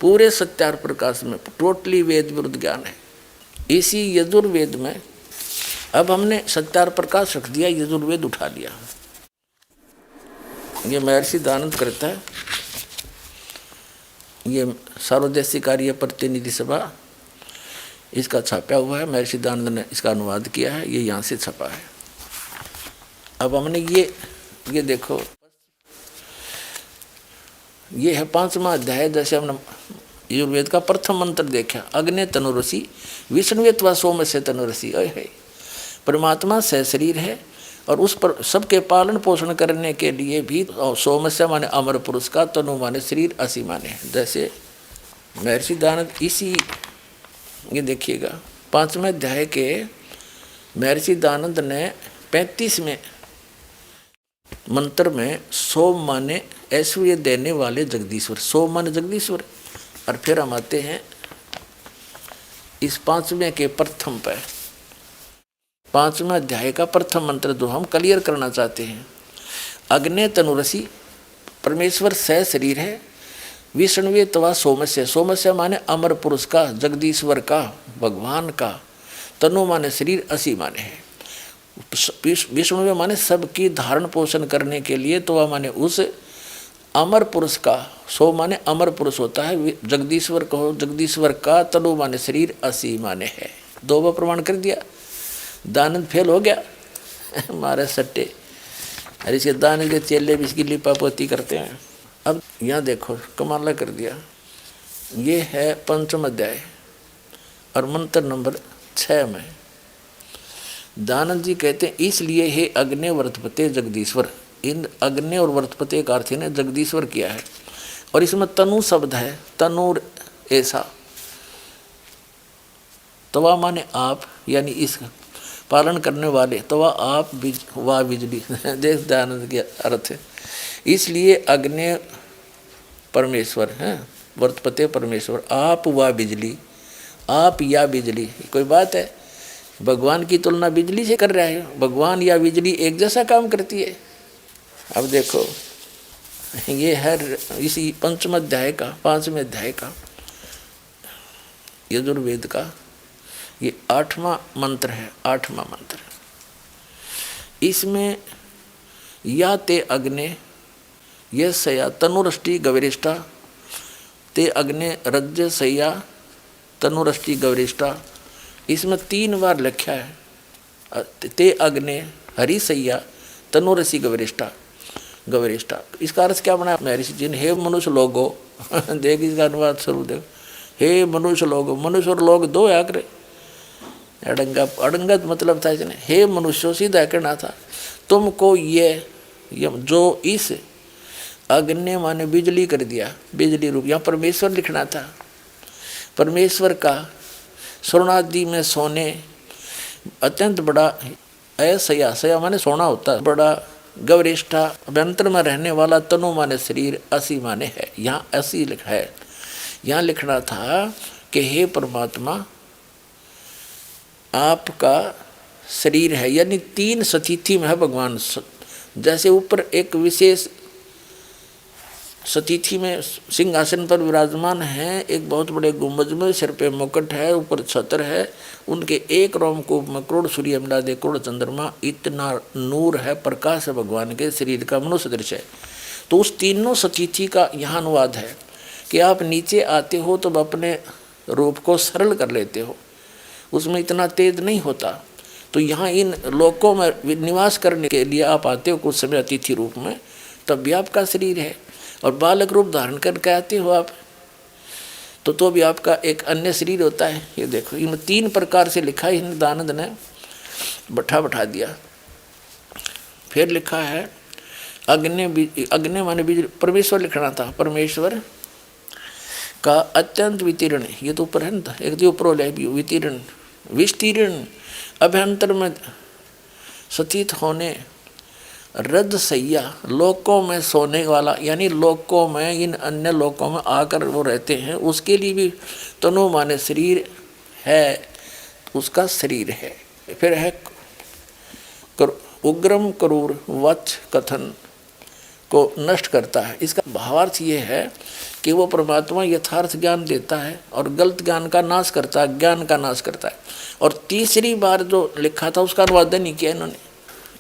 पूरे सत्यार्थ प्रकाश में टोटली वेद विरुद्ध ज्ञान है। इसी यजुर्वेद में अब हमने सत्यार्थ प्रकाश रख दिया, यजुर्वेद उठा लिया। ये महर्षि दयानंद करता है, ये सार्वदेशिक कार्य प्रतिनिधि सभा इसका छापा हुआ है, महर्षि दयानंद ने इसका अनुवाद किया है, ये यहाँ से छपा है। अब हमने ये देखो, ये है 5वां अध्याय। जैसे हमने यजुर्वेद का प्रथम मंत्र देखा, अग्नि तनुरसी विष्णुत्वा सोम से तनुरसी है। परमात्मा सहशरीर है और उस पर सबके पालन पोषण करने के लिए भी सोमस्य माने अमर पुरुष का, तनु माने शरीर, असी माने। जैसे महर्षि दयानंद इसी ये देखिएगा 5वें अध्याय के महर्षि दयानंद ने 35वें मंत्र में सोम माने ऐश्वर्य देने वाले जगदीश्वर, सोम माने जगदीश्वर। और फिर हम आते हैं इस 5वें के प्रथम पर, 5वें अध्याय का प्रथम मंत्र जो हम क्लियर करना चाहते हैं। अग्नि तनुरसी परमेश्वर सह शरीर है, विष्णुवे तवा सोमस्य, सोमस्य माने अमर पुरुष का, जगदीश्वर का, भगवान का, तनु माने शरीर, असी माने है। विष्णुवे माने सबकी धारण पोषण करने के लिए, तवा माने उस अमर पुरुष का, सो माने अमर पुरुष होता है, जगदीश्वर कहो जगदीश्वर का, तनु माने शरीर, असी माने है। 2 बार प्रमाण कर दिया। दानंद फेल हो गया हमारे सट्टे। अरे इसके दानंद के चेले भी इसकी लिपापोती करते हैं। अब यहाँ देखो कमाल कर दिया, ये है पंचम अध्याय और मंत्र नंबर 6 में दयानंद जी कहते हैं, इसलिए हे अग्नि वर्तपते जगदीश्वर। इन अग्नि और वर्तपते का अर्थ ने जगदीश्वर किया है। और इसमें तनु शब्द है, तनुर ऐसा। तवा माने आप, यानी इस पालन करने वाले, तवा आप, वाह बिजली। देख दयानंद के अर्थ है। इसलिए अग्नि परमेश्वर है, वर्तपते परमेश्वर, आप वाह बिजली, आप या बिजली। कोई बात है, भगवान की तुलना बिजली से कर रहा है। भगवान या बिजली एक जैसा काम करती है। अब देखो, ये है इसी पंचम अध्याय का, 5वें अध्याय का, यजुर्वेद का ये 8वां मंत्र है। 8वां मंत्र इसमें या ते अग्ने ये सया तनुरष्टि गवरिष्ठा, ते अग्ने रज्य सया तनुरष्टि गवरिष्ठा। इसमें 3 बार लिखा है, ते अग्ने हरि सैया तनुरसी गवरिष्ठा गवरिष्ठा। इसका अर्थ क्या बना महर्षि जी ने, हे मनुष्य लोगो। देख इसका अनुवाद स्वरूप देखो, हे मनुष्य लोगो। मनुष्य और लोग 2 आकर अड़ंगत मतलब था इसने, हे मनुष्यों सीधा कहना था, तुमको ये जो इस अग्नि माने बिजली कर दिया, बिजली रूप, यहाँ परमेश्वर लिखना था। परमेश्वर का स्वर्णादि में सोने अत्यंत बड़ा असया, सया माने सोना होता है, बड़ा गवरिष्ठा अभ्यंतर में रहने वाला, तनु माने शरीर, असी माने है। यहाँ असी लिखा है। यहाँ लिखना था कि हे परमात्मा आपका शरीर है, यानी 3 सतिथि में है भगवान। जैसे ऊपर एक विशेष सतिथि में सिंहासन पर विराजमान है, एक बहुत बड़े गुंबज में सिर पे मुकुट है, ऊपर छत्र है, उनके एक रोमकूप में करोड़ सूर्य दे, करोड़ चंद्रमा, इतना नूर है, प्रकाश है भगवान के शरीर का, मनुष्य दृश्य है। तो उस तीनों सतिथि का यहाँ अनुवाद है कि आप नीचे आते हो तो अपने रूप को सरल कर लेते हो, उसमें इतना तेज नहीं होता। तो यहाँ इन लोकों में निवास करने के लिए आप आते हो कुछ समय अतिथि रूप में, तब भी आपका शरीर है। और बालक रूप धारण करके आते हो आप, तो भी आपका एक अन्य शरीर होता है। ये देखो, इन 3 प्रकार से लिखा है, दयानंद ने बैठा दिया। फिर लिखा है अग्नि माने बिजली, परमेश्वर लिखना था। परमेश्वर का अत्यंत वितीर्ण, ये तो ऊपर है ना, एक जो ऊपर वितीर्ण विस्तीर्ण अभ्यंतर में स्थित होने, रद सैया लोकों में सोने वाला, यानी लोकों में, इन अन्य लोकों में आकर वो रहते हैं, उसके लिए भी तनु माने शरीर है, उसका शरीर है। फिर है उग्रम क्रूर वच कथन को नष्ट करता है। इसका भावार्थ ये है कि वो परमात्मा यथार्थ ज्ञान देता है और गलत ज्ञान का नाश करता है, ज्ञान का नाश करता है। और तीसरी बार जो लिखा था उसका अनुवाद नहीं किया इन्होंने।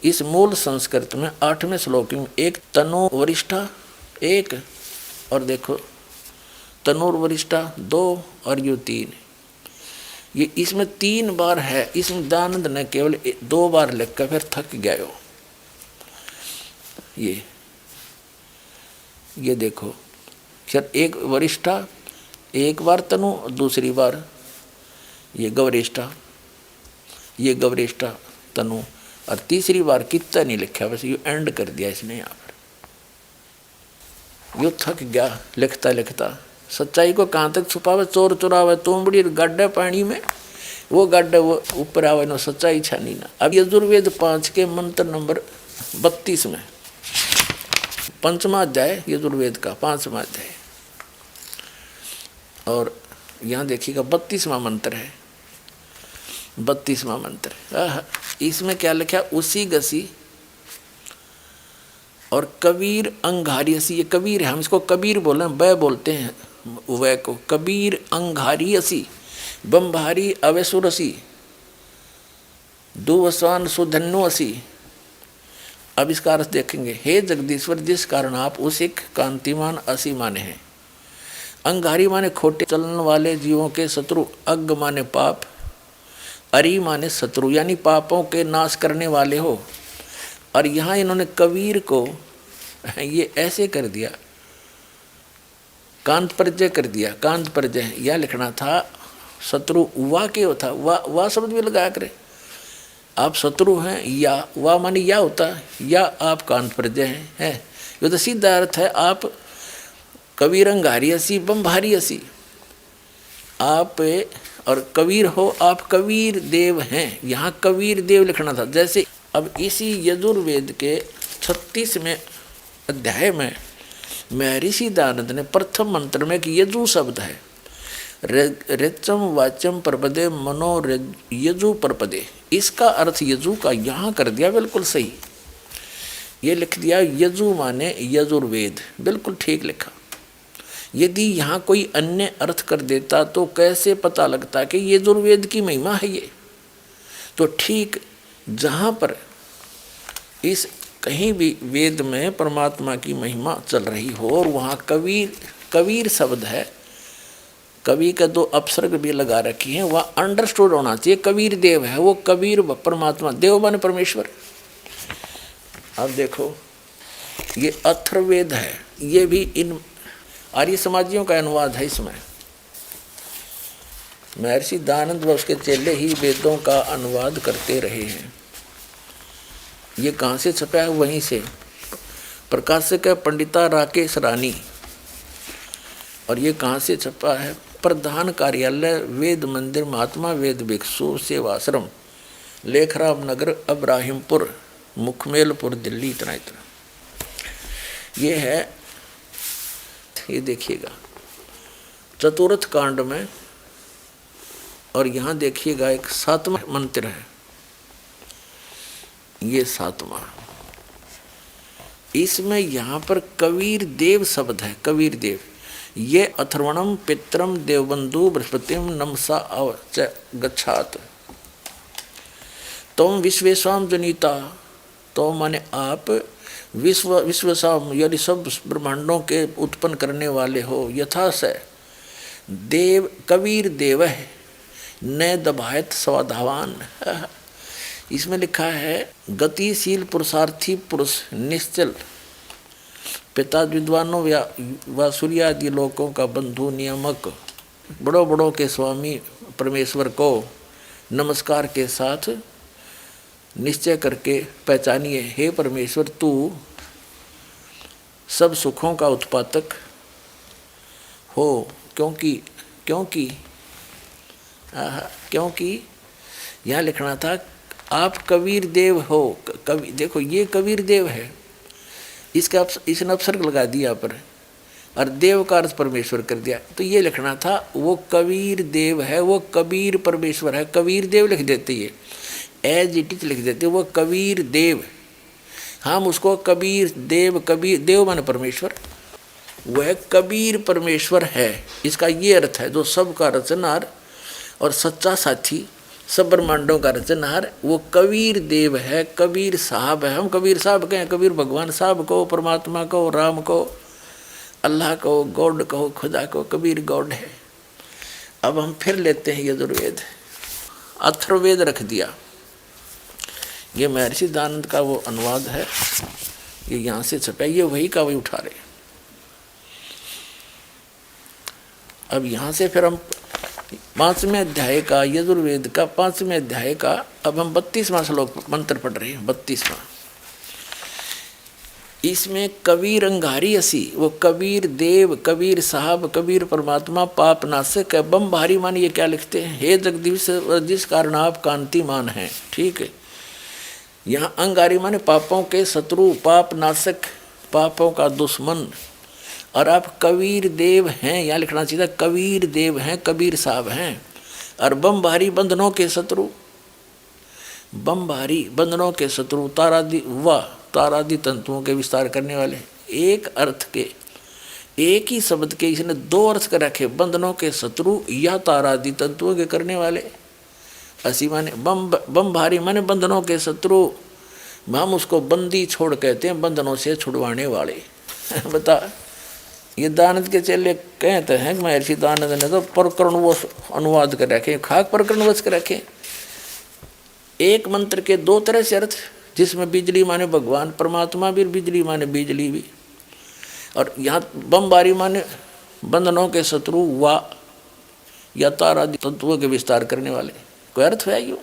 इस मूल संस्कृत में 8वें श्लोक में एक तनु वरिष्ठा 1, और देखो तनुर वरिष्ठा 2 और यो 3, ये इसमें 3 बार है। इसमें दयानंद ने केवल 2 बार लिखकर फिर थक गए हो। ये देखो, फिर एक वरिष्ठा, 1 बार तनु, दूसरी बार ये गवरिष्ठा, ये गवरिष्ठा तनु, और तीसरी बार कितना नहीं लिखा, बस ये एंड कर दिया इसने यहाँ पर। यो थक गया लिखता लिखता। सच्चाई को कहाँ तक छुपावे, चोर चुरावे तोमड़ी गड्ढे पानी में, वो गड्ढे वो ऊपर आवे ना, सच्चाई छानी ना। अब यजुर्वेद 5 के मंत्र नंबर 32 में, 5वां अध्याय यजुर्वेद का 5वां अध्याय, और यहाँ देखिएगा 32वां मंत्र है। 32वां मंत्र, इसमें क्या लिखा, उसी गसी और कबीर अंगारियसी। ये कबीर है, हम इसको कबीर बोले, वह बोलते हैं वह को, कबीर अंगारियसी बम्भारी अवसुरसी दुवसान सुधन्नुअसी। अब इसका अर्थ देखेंगे, हे जगदीश्वर जिस कारण आप उसी कांतिमान असी माने हैं। अंगारी माने खोटे चलन वाले जीवों के शत्रु, अग्ग माने पाप, अरी माने शत्रु, यानी पापों के नाश करने वाले हो। और यहाँ इन्होंने कबीर को ये ऐसे कर दिया, कांत प्रजय कर दिया। कांत प्रजय यह लिखना था शत्रु वाह के होता, वाह शब्द भी लगाया करे। आप शत्रु हैं या वाह मानी या होता है, या आप कांत प्रजय हैं। ये तो सीधा अर्थ है, आप कबीर अंगारी हसी बम भारी हसी, आप और कबीर हो, आप कबीर देव हैं। यहाँ कबीर देव लिखना था। जैसे अब इसी यजुर्वेद के 36वें अध्याय में महर्षि दयानंद ने प्रथम मंत्र में कि यजु शब्द है, ऋचम वाचम परपदे मनो यजु परपदे, इसका अर्थ यजु का यहाँ कर दिया बिल्कुल सही। ये लिख दिया यजु माने यजुर्वेद, बिल्कुल ठीक लिखा। यदि यहाँ कोई अन्य अर्थ कर देता तो कैसे पता लगता कि यजुर्वेद की महिमा है ये। तो ठीक जहाँ पर इस कहीं भी वेद में परमात्मा की महिमा चल रही हो और वहाँ कबीर शब्द है, कवि का 2 अपसर्ग भी लगा रखी हैं, वह अंडरस्टूड होना चाहिए कबीर देव है, वो कबीर परमात्मा, देव माने परमेश्वर। अब देखो ये अथर्ववेद है, ये भी इन आर्य समाजियों का अनुवाद है। इसमें महर्षि दयानंद व उसके चेले ही वेदों का अनुवाद करते रहे हैं। ये कहाँ से छपा है? वहीं से। प्रकाशक है पंडिता राकेश रानी। और ये कहाँ से छपा है? प्रधान कार्यालय वेद मंदिर महात्मा वेद भिक्षु सेवाश्रम, लेखराम नगर, अब्राहिमपुर, मुखमेलपुर, दिल्ली। इतना ये है। ये देखिएगा चतुर्थ कांड में, और यहाँ देखिएगा एक 7वां मंत्र है, ये 7वां। इसमें यहाँ पर कबीर देव शब्द है, कबीर देव। ये अथर्वणम पित्रम देवबंधु बृहस्पतिम नमसा च गच्छात। तुम विश्वेश्वाम जनिता, तो माने आप विश्वसाम यानी सब ब्रह्मांडों के उत्पन्न करने वाले हो। यथा से देव कबीर देव है न दबायत स्वाधावान। इसमें लिखा है गतिशील पुरुषार्थी पुरुष निश्चल पिता विद्वानों व सूर्य आदि लोकों का बंधु नियामक बड़ों बड़ों के स्वामी परमेश्वर को नमस्कार के साथ निश्चय करके पहचानिए। हे परमेश्वर, तू सब सुखों का उत्पादक हो, क्योंकि यहाँ लिखना था आप कबीर देव हो। कबीर देखो ये कबीर देव है, इसका इसने अपसर्ग लगा दिया पर, और देव का अर्थ परमेश्वर कर दिया। तो ये लिखना था वो कबीर देव है, वो कबीर परमेश्वर है। कबीर देव लिख देते, ये एज इट इज लिख देते, वो कबीर देव। हम उसको कबीर देव माने परमेश्वर, वह कबीर परमेश्वर है। इसका ये अर्थ है, जो सबका रचनहार और सच्चा साथी, सब ब्रह्मांडों का रचनहार, वो कबीर देव है, कबीर साहब है। हम कबीर साहब कहें, कबीर भगवान साहब को, परमात्मा को, राम को, अल्लाह को, गॉड को, खुदा को, कबीर गॉड है। अब हम फिर लेते हैं यजुर्वेद, अथर्ववेद रख दिया। ये महर्षि दयानंद का वो अनुवाद है, ये यहाँ से छपा, ये वही का वही उठा रहे। अब यहाँ से फिर हम 5वें अध्याय का, यजुर्वेद का 5वें अध्याय का, अब हम 32वां श्लोक मंत्र पढ़ रहे हैं। 32वां इसमें कबीर अंगारी असी, वो कबीर देव, कबीर साहब, कबीर परमात्मा, पाप नाशक है। बम भारी मान ये क्या लिखते हैं? हे जगदीश, जिस कारण आप कांतिमान हैं। ठीक है, यहाँ अंगारी माने पापों के शत्रु, पाप नाशक, पापों का दुश्मन, और आप कबीर देव हैं। यहाँ लिखना चाहिए था कबीर देव हैं, कबीर साहब हैं। और बम भारी बंधनों के शत्रु, बम भारी बंधनों के शत्रु, तारादि तंतुओं के विस्तार करने वाले। एक अर्थ के, एक ही शब्द के इसने 2 अर्थ कर रखे, बंधनों के शत्रु या तारादि तंतुओं के करने वाले। असी माने बम भारी माने बंधनों के शत्रु, हम उसको बंदी छोड़ कहते हैं, बंधनों से छुड़वाने वाले। बता, ये दयानंद के चेले कहते हैं कि महर्षि दयानंद ने तो प्रकरणवश अनुवाद कर रखे, खाक प्रकरणवश कर रखे। एक मंत्र के 2 तरह से अर्थ, जिसमें बिजली माने भगवान परमात्मा भी, बिजली माने बिजली भी। और यहाँ बम बारी माने बंधनों के शत्रु वा यतार आदि तत्वों के विस्तार करने वाले। कोई अर्थ है यो?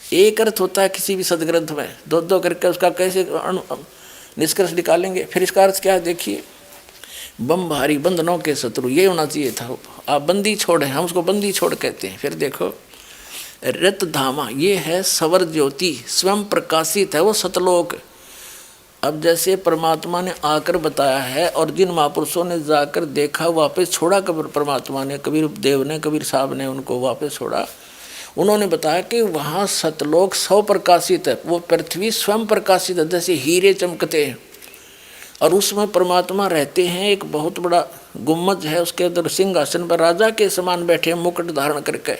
एक अर्थ होता है किसी भी सदग्रंथ में, दो दो करके उसका कैसे निष्कर्ष निकालेंगे? फिर इसका अर्थ क्या है देखिए, बम भारी बंधनों के शत्रु, ये होना चाहिए था। आप बंदी छोड़ हैं, हम उसको बंदी छोड़ कहते हैं। फिर देखो रत धामा, ये है सवर ज्योति, स्वयं प्रकाशित है वो सतलोक। अब जैसे परमात्मा ने आकर बताया है और जिन महापुरुषों ने जाकर देखा वापस छोड़ा, कबीर परमात्मा ने, कबीर देव ने, कबीर साहब ने उनको वापस छोड़ा, उन्होंने बताया कि वहाँ सतलोक स्व प्रकाशित है, वो पृथ्वी स्वयं प्रकाशित है, जैसे हीरे चमकते हैं और उसमें परमात्मा रहते हैं। एक बहुत बड़ा गुम्मज है, उसके अंदर सिंहासन पर राजा के समान बैठे हैं मुकुट धारण करके,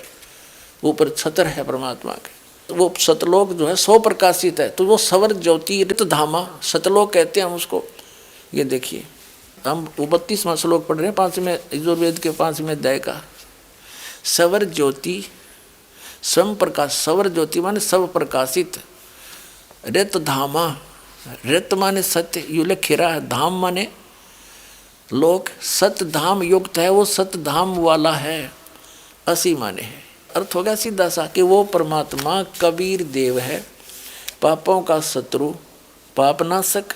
ऊपर छतर है परमात्मा के। तो वो सतलोक जो है स्व प्रकाशित है, तो वो सवर ज्योति ऋत धामा सतलोक कहते हैं हम उसको। ये देखिए हम 32वां श्लोक पढ़ रहे हैं 5वें यजुर्वेद के 5वें अध्याय का। सवर ज्योति स्वयं प्रकाश, सवर ज्योति माने सब प्रकाशित, ऋत धामा, ऋत माने सत्य युले खीरा है, धाम माने लोक, सत धाम युक्त है, वो सत धाम वाला है, असी माने है। अर्थ हो गया सीधा सा कि वो परमात्मा कबीर देव है, पापों का शत्रु, पापनाशक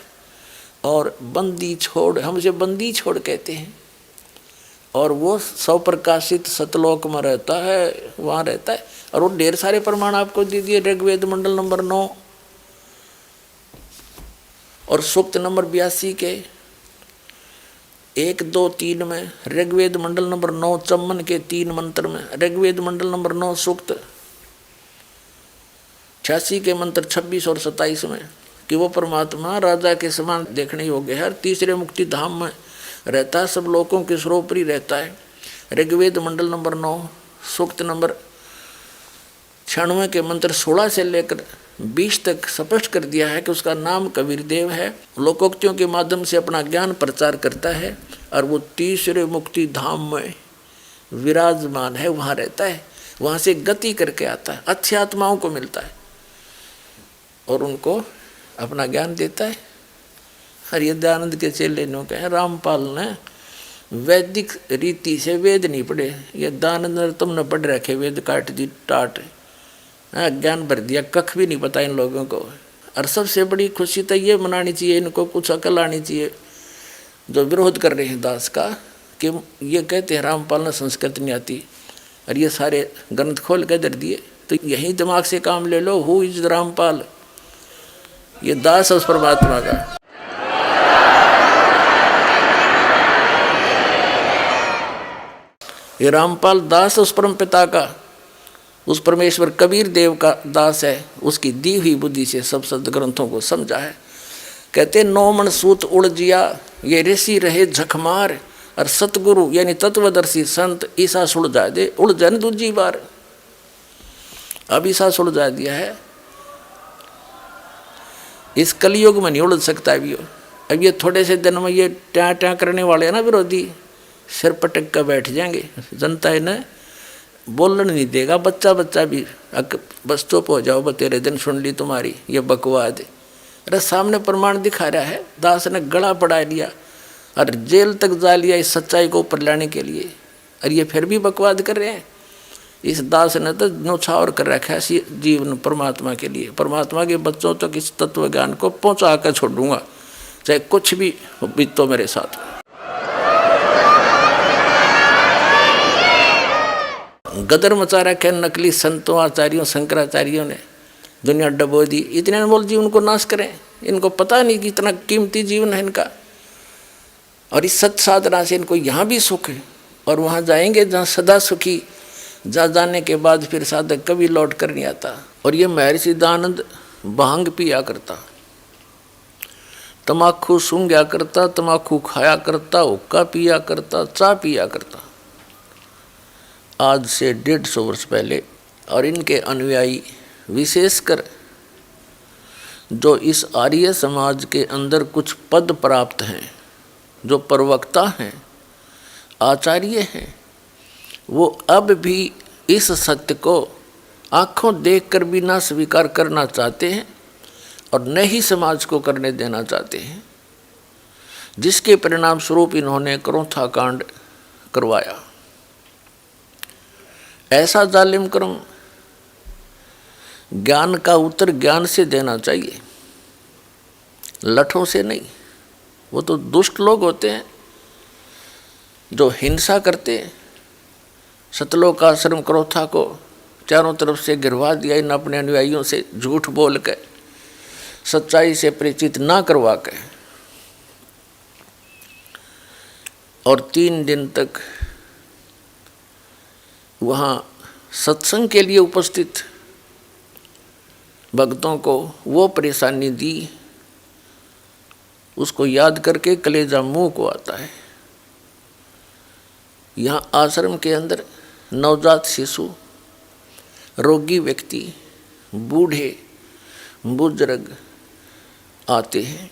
और बंदी छोड़, हम उसे बंदी छोड़ कहते हैं। और वो स्व प्रकाशित सतलोक में रहता है, वहाँ रहता है। और वो ढेर सारे प्रमाण आपको दे दिए, ऋग्वेद मंडल नंबर 9 और सूक्त नंबर 82 के 1, 2, 3 में, ऋग्वेद मंडल नंबर 9 चम्मन के 3 मंत्र में, ऋग्वेद मंडल नंबर 9 सूक्त 86 के मंत्र 26 और 27 में, कि वो परमात्मा राजा के समान देखने योग्य है, तीसरे मुक्ति धाम में रहता है, सब लोगों के सर्वोपरि रहता है। ऋग्वेद मंडल नंबर 9 सूक्त नंबर 96 के मंत्र 16 से लेकर 20 तक स्पष्ट कर दिया है कि उसका नाम कबीर देव है, लोकोक्तियों के माध्यम से अपना ज्ञान प्रचार करता है और वो तीसरे मुक्ति धाम में विराजमान है, वहाँ रहता है, वहाँ से गति करके आता है, अच्छी आत्माओं को मिलता है और उनको अपना ज्ञान देता है। हरि दयानंद के चेले नो कहे, रामपाल ने वैदिक रीति से वेद नहीं पढ़े, ये दयानंद तुमने पढ़ रखे वेद काट दी टाट, ज्ञान भर दिया, कख भी नहीं पता इन लोगों को। और सबसे बड़ी खुशी तो ये मनानी चाहिए, इनको कुछ अकल आनी चाहिए जो विरोध कर रहे हैं दास का, कि ये कहते हैं रामपाल ने संस्कृत नहीं आती और ये सारे ग्रंथ खोल के दर दिए। तो यही दिमाग से काम ले लो, हु इज रामपाल, ये दास उस परमात्मा का। ये रामपाल दास उस परम पिता का, उस परमेश्वर कबीर देव का दास है, उसकी दी हुई बुद्धि से सब सदग्रंथों को समझा है। कहते 9 मन सूत उड़ जिया, ये ऋषि रहे झकमार, और सतगुरु यानी तत्वदर्शी संत ईसा सुलझा दे, उड़ जाए दूसरी बार, अब ईसा सुलझा दिया है, इस कलयुग में नहीं उड़ सकता अभी। अब ये थोड़े से दिन में ये ट्या ट्या करने वाले हैं ना विरोधी, सिर पटक कर बैठ जाएंगे, जनता इन्हें बोलने नहीं देगा, बच्चा बच्चा भी बस चुप हो जाओ, तेरे दिन सुन ली तुम्हारी ये बकवाद। अरे सामने प्रमाण दिखा रहा है, दास ने गला पड़ा लिया और जेल तक जा लिया इस सच्चाई को ऊपर लाने के लिए, और ये फिर भी बकवाद कर रहे हैं। इस दास ने तो न्योछावर कर रखा है जीवन परमात्मा के लिए। परमात्मा के बच्चों तक इस तत्व ज्ञान को पहुँचा कर छोड़ूंगा, चाहे कुछ भी बीतो मेरे साथ। गदर मचा रखे नकली संतों आचार्यों शंकराचार्यों ने, दुनिया डबो दी, इतने अनमोल जीवन को नाश करें, इनको पता नहीं कि इतना कीमती जीवन है इनका। और इस सत साधना से इनको यहाँ भी सुख है और वहाँ जाएंगे जहाँ सदा सुखी, जा जाने के बाद फिर साधक कभी लौट कर नहीं आता। और ये महर्षि दयानंद भांग पिया करता, तमाकू सूंघा करता, तमाकू खाया करता, हुक्का पिया करता, चाय पिया करता, आज से 150 वर्ष पहले। और इनके अनुयायी विशेषकर जो इस आर्य समाज के अंदर कुछ पद प्राप्त हैं, जो प्रवक्ता हैं, आचार्य हैं, वो अब भी इस सत्य को आँखों देखकर भी ना स्वीकार करना चाहते हैं और न ही समाज को करने देना चाहते हैं। जिसके परिणाम स्वरूप इन्होंने क्रोथा कांड करवाया। ऐसा जालिम कर्म ज्ञान का उत्तर ज्ञान से देना चाहिए, लठों से नहीं। वो तो दुष्ट लोग होते हैं जो हिंसा करते हैं। सतलोक आश्रम क्रोथा को चारों तरफ से गिरवा दिया इन अपने अनुयायियों से, झूठ बोल के, सच्चाई से परिचित ना करवा के। और 3 दिन तक वहाँ सत्संग के लिए उपस्थित भक्तों को वो परेशानी दी, उसको याद करके कलेजा मुंह को आता है। यहाँ आश्रम के अंदर नवजात शिशु, रोगी व्यक्ति, बूढ़े बुजुर्ग आते हैं।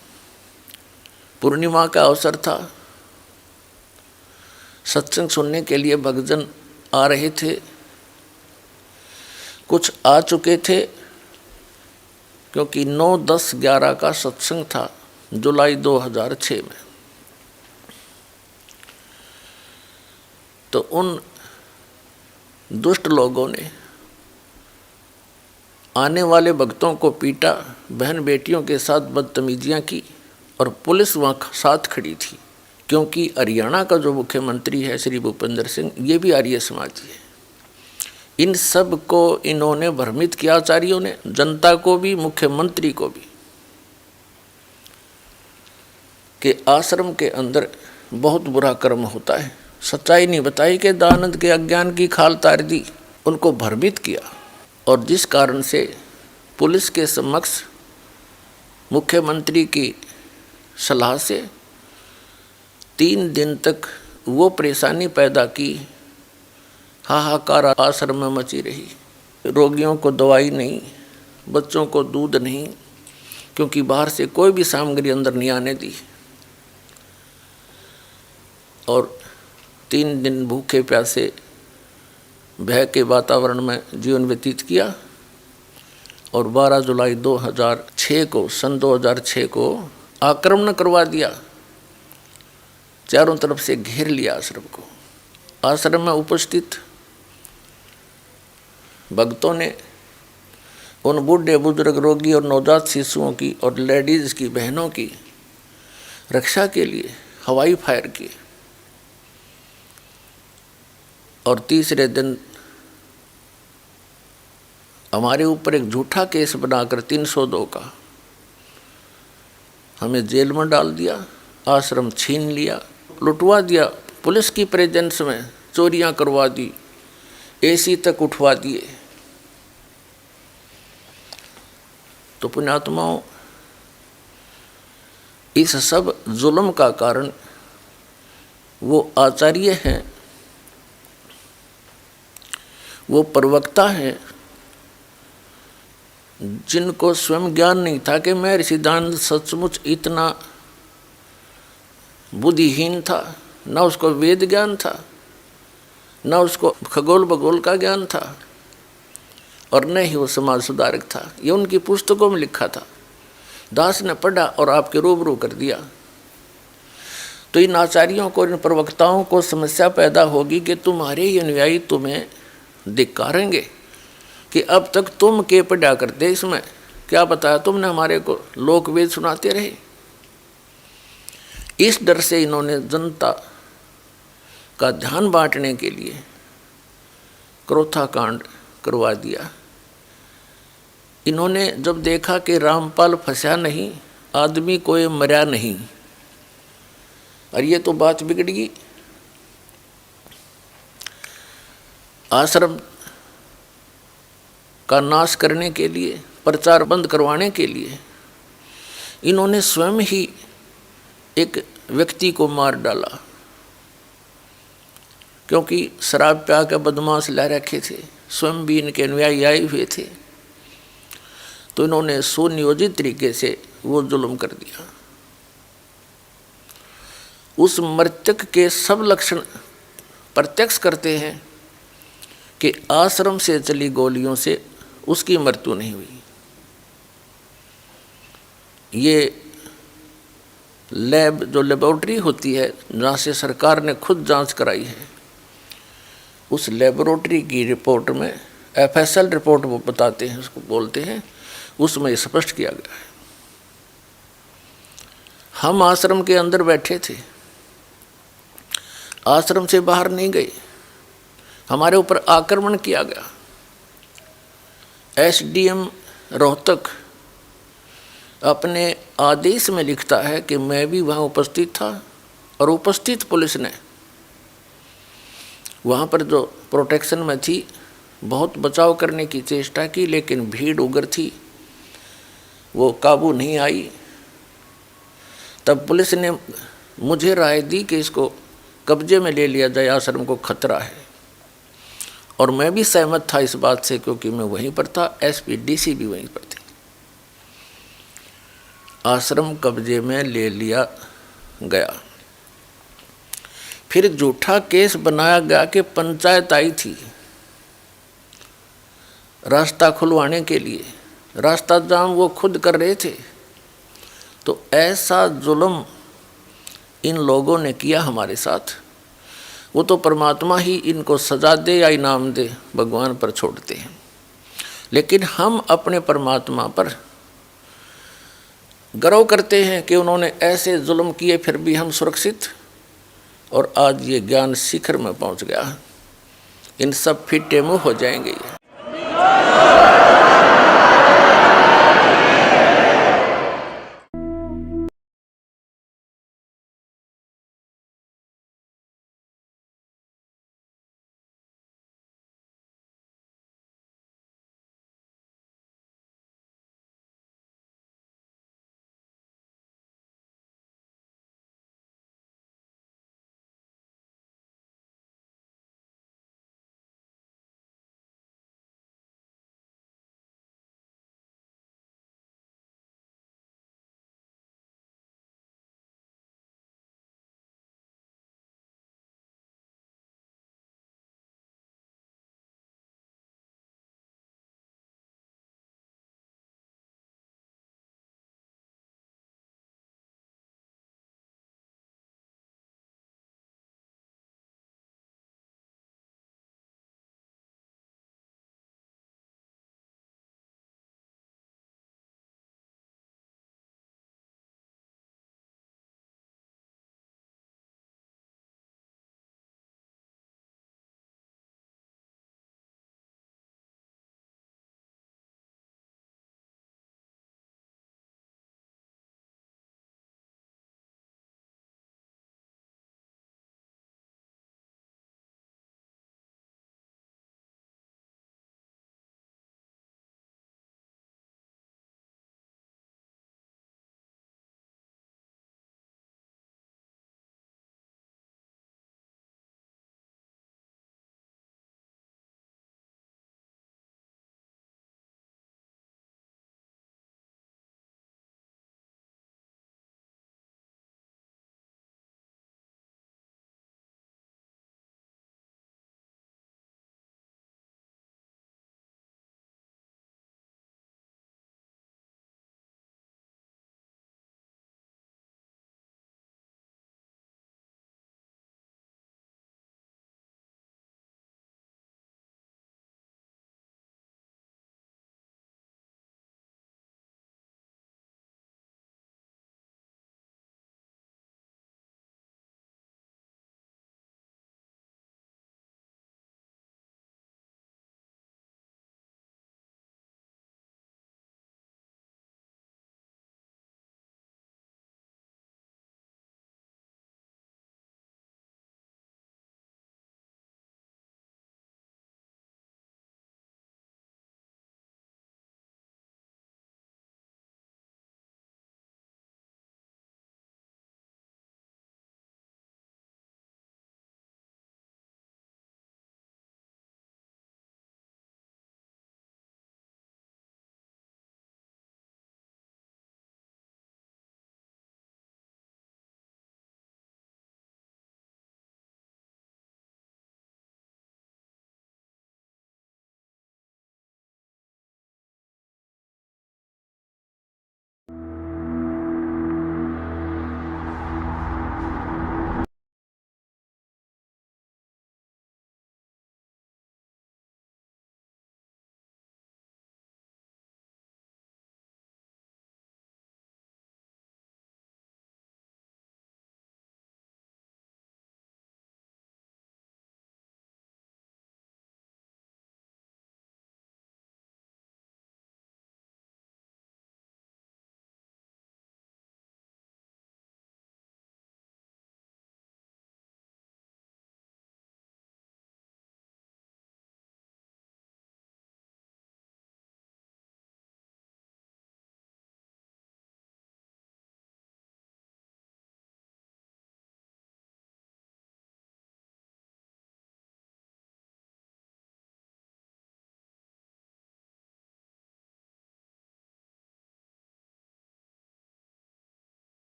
पूर्णिमा का अवसर था, सत्संग सुनने के लिए भक्तजन आ रहे थे। कुछ आ चुके थे क्योंकि 9, 10, 11 का सत्संग था जुलाई 2006 में। तो उन दुष्ट लोगों ने आने वाले भक्तों को पीटा, बहन बेटियों के साथ बदतमीजियां की, और पुलिस वहाँ साथ खड़ी थी। क्योंकि हरियाणा का जो मुख्यमंत्री है श्री भूपेंद्र सिंह, ये भी आर्य समाजी है। इन सब को इन्होंने भ्रमित किया, आचार्यों ने, जनता को भी, मुख्यमंत्री को भी, कि आश्रम के अंदर बहुत बुरा कर्म होता है। सच्चाई नहीं बताई कि दानंद के अज्ञान की खाल तार दी, उनको भ्रमित किया। और जिस कारण से पुलिस के समक्ष मुख्यमंत्री की सलाह से 3 दिन तक वो परेशानी पैदा की, हाहाकार आश्रम में मची रही। रोगियों को दवाई नहीं, बच्चों को दूध नहीं, क्योंकि बाहर से कोई भी सामग्री अंदर नहीं आने दी। और 3 दिन भूखे प्यासे भय के वातावरण में जीवन व्यतीत किया। और 12 जुलाई 2006 को, सन 2006 को आक्रमण करवा दिया, चारों तरफ से घेर लिया आश्रम को। आश्रम में उपस्थित भक्तों ने उन बूढ़े बुजुर्ग, रोगी और नवजात शिशुओं की और लेडीज़ की, बहनों की रक्षा के लिए हवाई फायर किए। और तीसरे दिन हमारे ऊपर एक झूठा केस बनाकर 302 का हमें जेल में डाल दिया, आश्रम छीन लिया, लुटवा दिया। पुलिस की प्रेजेंस में चोरियां करवा दी, एसी तक उठवा दिए। तो पुण्यात्माओं, इस सब जुल्म का कारण वो आचार्य हैं, वो प्रवक्ता हैं, जिनको स्वयं ज्ञान नहीं था कि मैं सिद्धांत सचमुच इतना बुद्धिहीन था। न उसको वेद ज्ञान था, न उसको खगोल भगोल का ज्ञान था, और न ही वो समाज सुधारक था। ये उनकी पुस्तकों में लिखा था, दास ने पढ़ा और आपके रूबरू कर दिया। तो इन आचार्यों को, इन प्रवक्ताओं को समस्या पैदा होगी कि तुम्हारे ही अनुयायी तुम्हें धिक्कारेंगे कि अब तक तुम के पढ़ा करते, इसमें क्या बताया तुमने, हमारे को लोक वेद सुनाते रहे। इस डर से इन्होंने जनता का ध्यान बांटने के लिए क्रोथा कांड करवा दिया। इन्होंने जब देखा कि रामपाल फंसा नहीं, आदमी कोई मरा नहीं, और ये तो बात बिगड़ गई। आश्रम का नाश करने के लिए, प्रचार बंद करवाने के लिए इन्होंने स्वयं ही एक व्यक्ति को मार डाला, क्योंकि शराब प्या के बदमाश ला रखे थे, स्वयं भी इनके अनुयायी आए हुए थे। तो इन्होंने सुनियोजित तरीके से वो जुल्म कर दिया। उस मृतक के सब लक्षण प्रत्यक्ष करते हैं कि आश्रम से चली गोलियों से उसकी मृत्यु नहीं हुई। ये लैब जो लेबोरेटरी होती है जहाँ से सरकार ने खुद जांच कराई है, उस लेबोरेटरी की रिपोर्ट में एफएसएल रिपोर्ट वो बताते हैं, उसको बोलते हैं, उसमें स्पष्ट किया गया है। हम आश्रम के अंदर बैठे थे, आश्रम से बाहर नहीं गए, हमारे ऊपर आक्रमण किया गया। एसडीएम रोहतक अपने आदेश में लिखता है कि मैं भी वहाँ उपस्थित था और उपस्थित पुलिस ने वहाँ पर जो प्रोटेक्शन में थी बहुत बचाव करने की चेष्टा की, लेकिन भीड़ उग्र थी, वो काबू नहीं आई। तब पुलिस ने मुझे राय दी कि इसको कब्जे में ले लिया जाए, आश्रम को खतरा है, और मैं भी सहमत था इस बात से, क्योंकि मैं वहीं पर था, एसपी डीसी भी वहीं पर थे। आश्रम कब्जे में ले लिया गया। फिर झूठा केस बनाया गया कि पंचायत आई थी रास्ता खुलवाने के लिए, रास्ता जाम वो खुद कर रहे थे। तो ऐसा जुल्म इन लोगों ने किया हमारे साथ, वो तो परमात्मा ही इनको सजा दे या इनाम दे, भगवान पर छोड़ते हैं। लेकिन हम अपने परमात्मा पर गर्व करते हैं कि उन्होंने ऐसे जुल्म किए, फिर भी हम सुरक्षित, और आज ये ज्ञान शिखर में पहुंच गया। इन सब फिटे मुँह हो जाएंगे।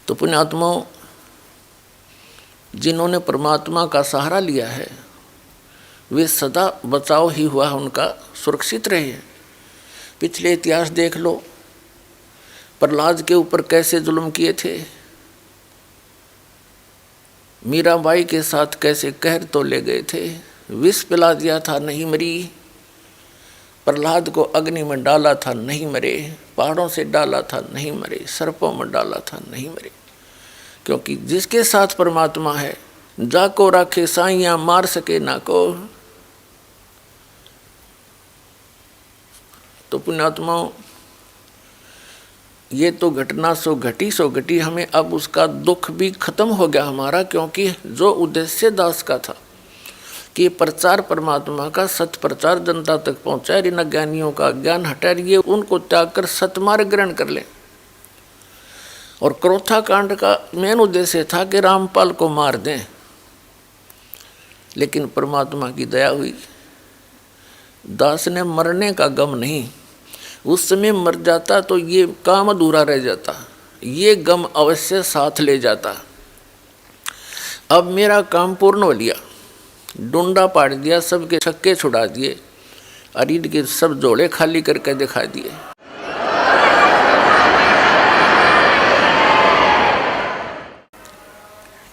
तो पुण्यात्माओं, जिन्होंने परमात्मा का सहारा लिया है वे सदा बचाव ही हुआ उनका, सुरक्षित रहे हैं। पिछले इतिहास देख लो, प्रहलाद के ऊपर कैसे जुल्म किए थे, मीराबाई के साथ कैसे कहर तो ले गए थे, विष पिला दिया था नहीं मरी, प्रहलाद को अग्नि में डाला था नहीं मरे, पहाड़ों से डाला था नहीं मरे, सर्पों में डाला था नहीं मरे। क्योंकि जिसके साथ परमात्मा है, जाको राखे साइयां मार सके ना को। तो पुण्यात्माओं, ये तो घटना सो घटी, हमें अब उसका दुख भी खत्म हो गया हमारा। क्योंकि जो उद्देश्य दास का था कि प्रचार परमात्मा का, सत प्रचार जनता तक पहुँचाए, इन अज्ञानियों का ज्ञान हटा रही है, उनको त्याग कर सतमार्ग ग्रहण कर ले। और क्रोथा कांड का मेन उद्देश्य था कि रामपाल को मार दें, लेकिन परमात्मा की दया हुई, दास ने मरने का गम नहीं, उस समय मर जाता तो ये काम अधूरा रह जाता, ये गम अवश्य साथ ले जाता। अब मेरा काम पूर्ण हो लिया, डूंडा पाड़ दिया, सबके छक्के छुड़ा दिए, अरीड के सब जोड़े खाली करके दिखा दिए।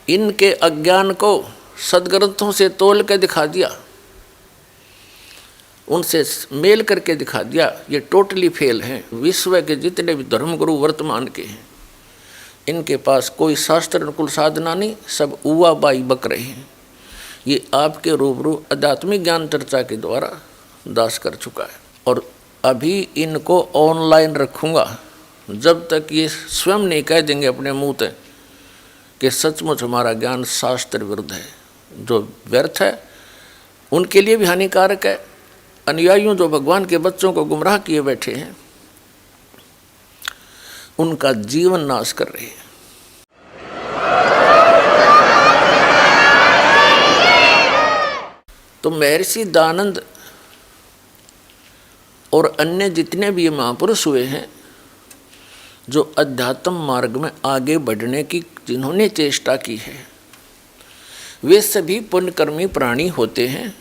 इनके अज्ञान को सदग्रंथों से तोल के दिखा दिया, उनसे मेल करके दिखा दिया, ये टोटली फेल हैं। विश्व के जितने भी धर्मगुरु वर्तमान के हैं, इनके पास कोई शास्त्र अनुकूल साधना नहीं, सब उवा बाई बक रहे हैं। ये आपके रूबरू आध्यात्मिक ज्ञान चर्चा के द्वारा दास कर चुका है। और अभी इनको ऑनलाइन रखूँगा जब तक ये स्वयं नहीं कह देंगे अपने मुँह से कि सचमुच हमारा ज्ञान शास्त्र विरुद्ध है। जो व्यर्थ है उनके लिए भी हानिकारक है। अनुयायियों जो भगवान के बच्चों को गुमराह किए बैठे हैं, उनका जीवन नाश कर रहे हैं। तो महर्षि दानंद और अन्य जितने भी ये महापुरुष हुए हैं, जो अध्यात्म मार्ग में आगे बढ़ने की जिन्होंने चेष्टा की है, वे सभी पुण्यकर्मी प्राणी होते हैं,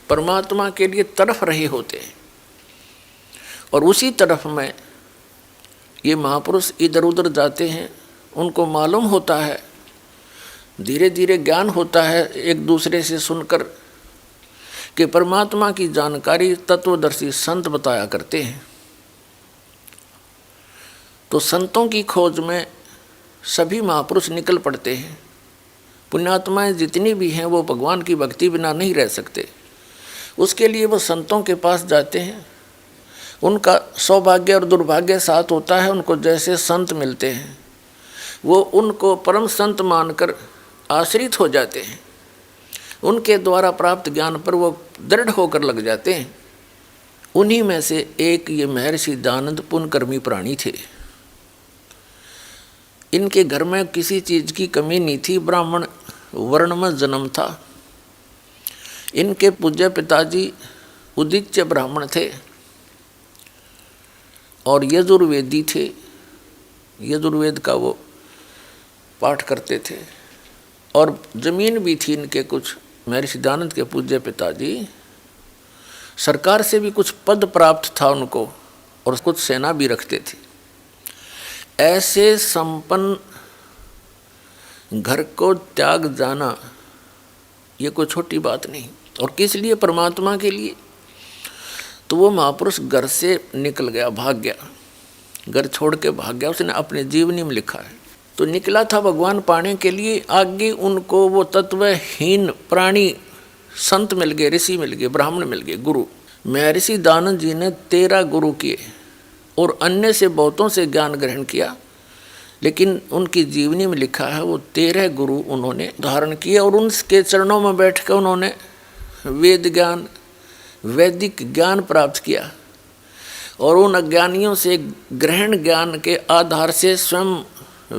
परमात्मा के लिए तरफ रहे होते हैं। और उसी तरफ में ये महापुरुष इधर उधर जाते हैं, उनको मालूम होता है, धीरे धीरे ज्ञान होता है एक दूसरे से सुनकर कि परमात्मा की जानकारी तत्वदर्शी संत बताया करते हैं। तो संतों की खोज में सभी महापुरुष निकल पड़ते हैं। पुण्यात्माएं जितनी भी हैं वो भगवान की भक्ति बिना नहीं रह सकते, उसके लिए वो संतों के पास जाते हैं। उनका सौभाग्य और दुर्भाग्य साथ होता है, उनको जैसे संत मिलते हैं वो उनको परम संत मानकर आश्रित हो जाते हैं, उनके द्वारा प्राप्त ज्ञान पर वो दृढ़ होकर लग जाते हैं। उन्हीं में से एक ये महर्षि दानंद पुण्यकर्मी प्राणी थे। इनके घर में किसी चीज़ की कमी नहीं थी, ब्राह्मण वर्ण में जन्म था। इनके पूज्य पिताजी उदिच्य ब्राह्मण थे और यजुर्वेदी थे, यजुर्वेद का वो पाठ करते थे। और जमीन भी थी इनके कुछ, महर्षि दानंद के पूज्य पिताजी सरकार से भी कुछ पद प्राप्त था उनको, और कुछ सेना भी रखते थे। ऐसे संपन्न घर को त्याग जाना ये कोई छोटी बात नहीं। और किस लिए? परमात्मा के लिए। तो वो महापुरुष घर से निकल गया, भाग गया, घर छोड़ के भाग गया। उसने अपने जीवनी में लिखा है। तो निकला था भगवान पाने के लिए, आगे उनको वो तत्वहीन प्राणी संत मिल गए, ऋषि मिल गए, ब्राह्मण मिल गए, गुरु। महर्षि दानंद जी ने 13 गुरु किए और अन्य से बहुतों से ज्ञान ग्रहण किया, लेकिन उनकी जीवनी में लिखा है वो 13 गुरु उन्होंने धारण किए और उनके चरणों में बैठ कर उन्होंने वेद ज्ञान, वैदिक ज्ञान प्राप्त किया। और उन अज्ञानियों से ग्रहण ज्ञान के आधार से स्वयं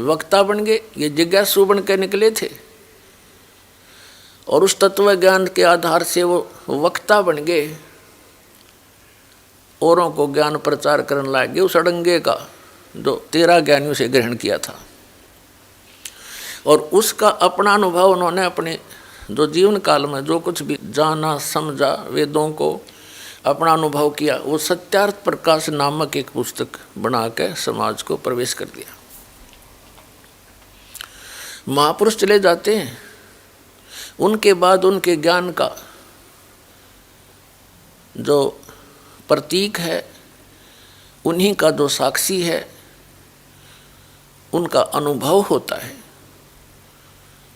वक्ता बन गए। ये जिज्ञासु बन के निकले थे और उस तत्व ज्ञान के आधार से वो वक्ता बन गए, औरों को ज्ञान प्रचार करने लगे उस अड़ंगे का जो 13 ज्ञानियों से ग्रहण किया था। और उसका अपना अनुभव उन्होंने अपने जो जीवन काल में जो कुछ भी जाना समझा, वेदों को अपना अनुभव किया, वो सत्यार्थ प्रकाश नामक एक पुस्तक बना के समाज को प्रवेश कर दिया। महापुरुष चले जाते हैं, उनके बाद उनके ज्ञान का जो प्रतीक है, उन्हीं का जो साक्षी है, उनका अनुभव होता है।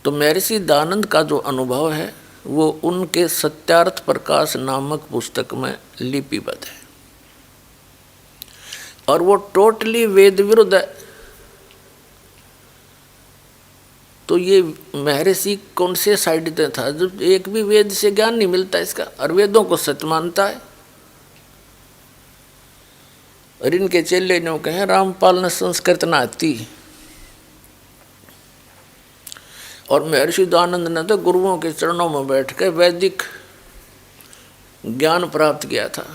तो महर्षि दयानंद का जो अनुभव है वो उनके सत्यार्थ प्रकाश नामक पुस्तक में लिपिबद्ध है, और वो टोटली वेद विरुद्ध है। तो ये महर्षि कौन से साइड में था, जब एक भी वेद से ज्ञान नहीं मिलता इसका, और वेदों को सत्य मानता है। और इनके चेले ने कहे रामपाल ने संस्कृत ना आती, और महर्षि दयानंद ने तो गुरुओं के चरणों में बैठ कर वैदिक ज्ञान प्राप्त किया था।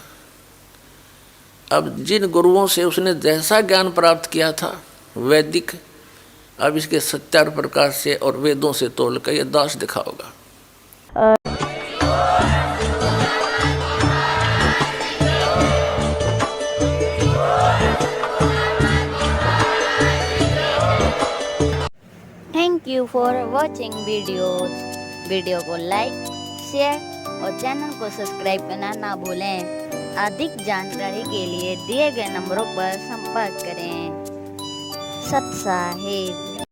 अब जिन गुरुओं से उसने जैसा ज्ञान प्राप्त किया था वैदिक, अब इसके सत्यार्थ प्रकाश से और वेदों से तोल कर यह दास दिखाओगा। Thank you for watching video को लाइक, शेयर और चैनल को सब्सक्राइब करना ना भूलें। अधिक जानकारी के लिए दिए गए नंबरों पर संपर्क करें। सत साहिब।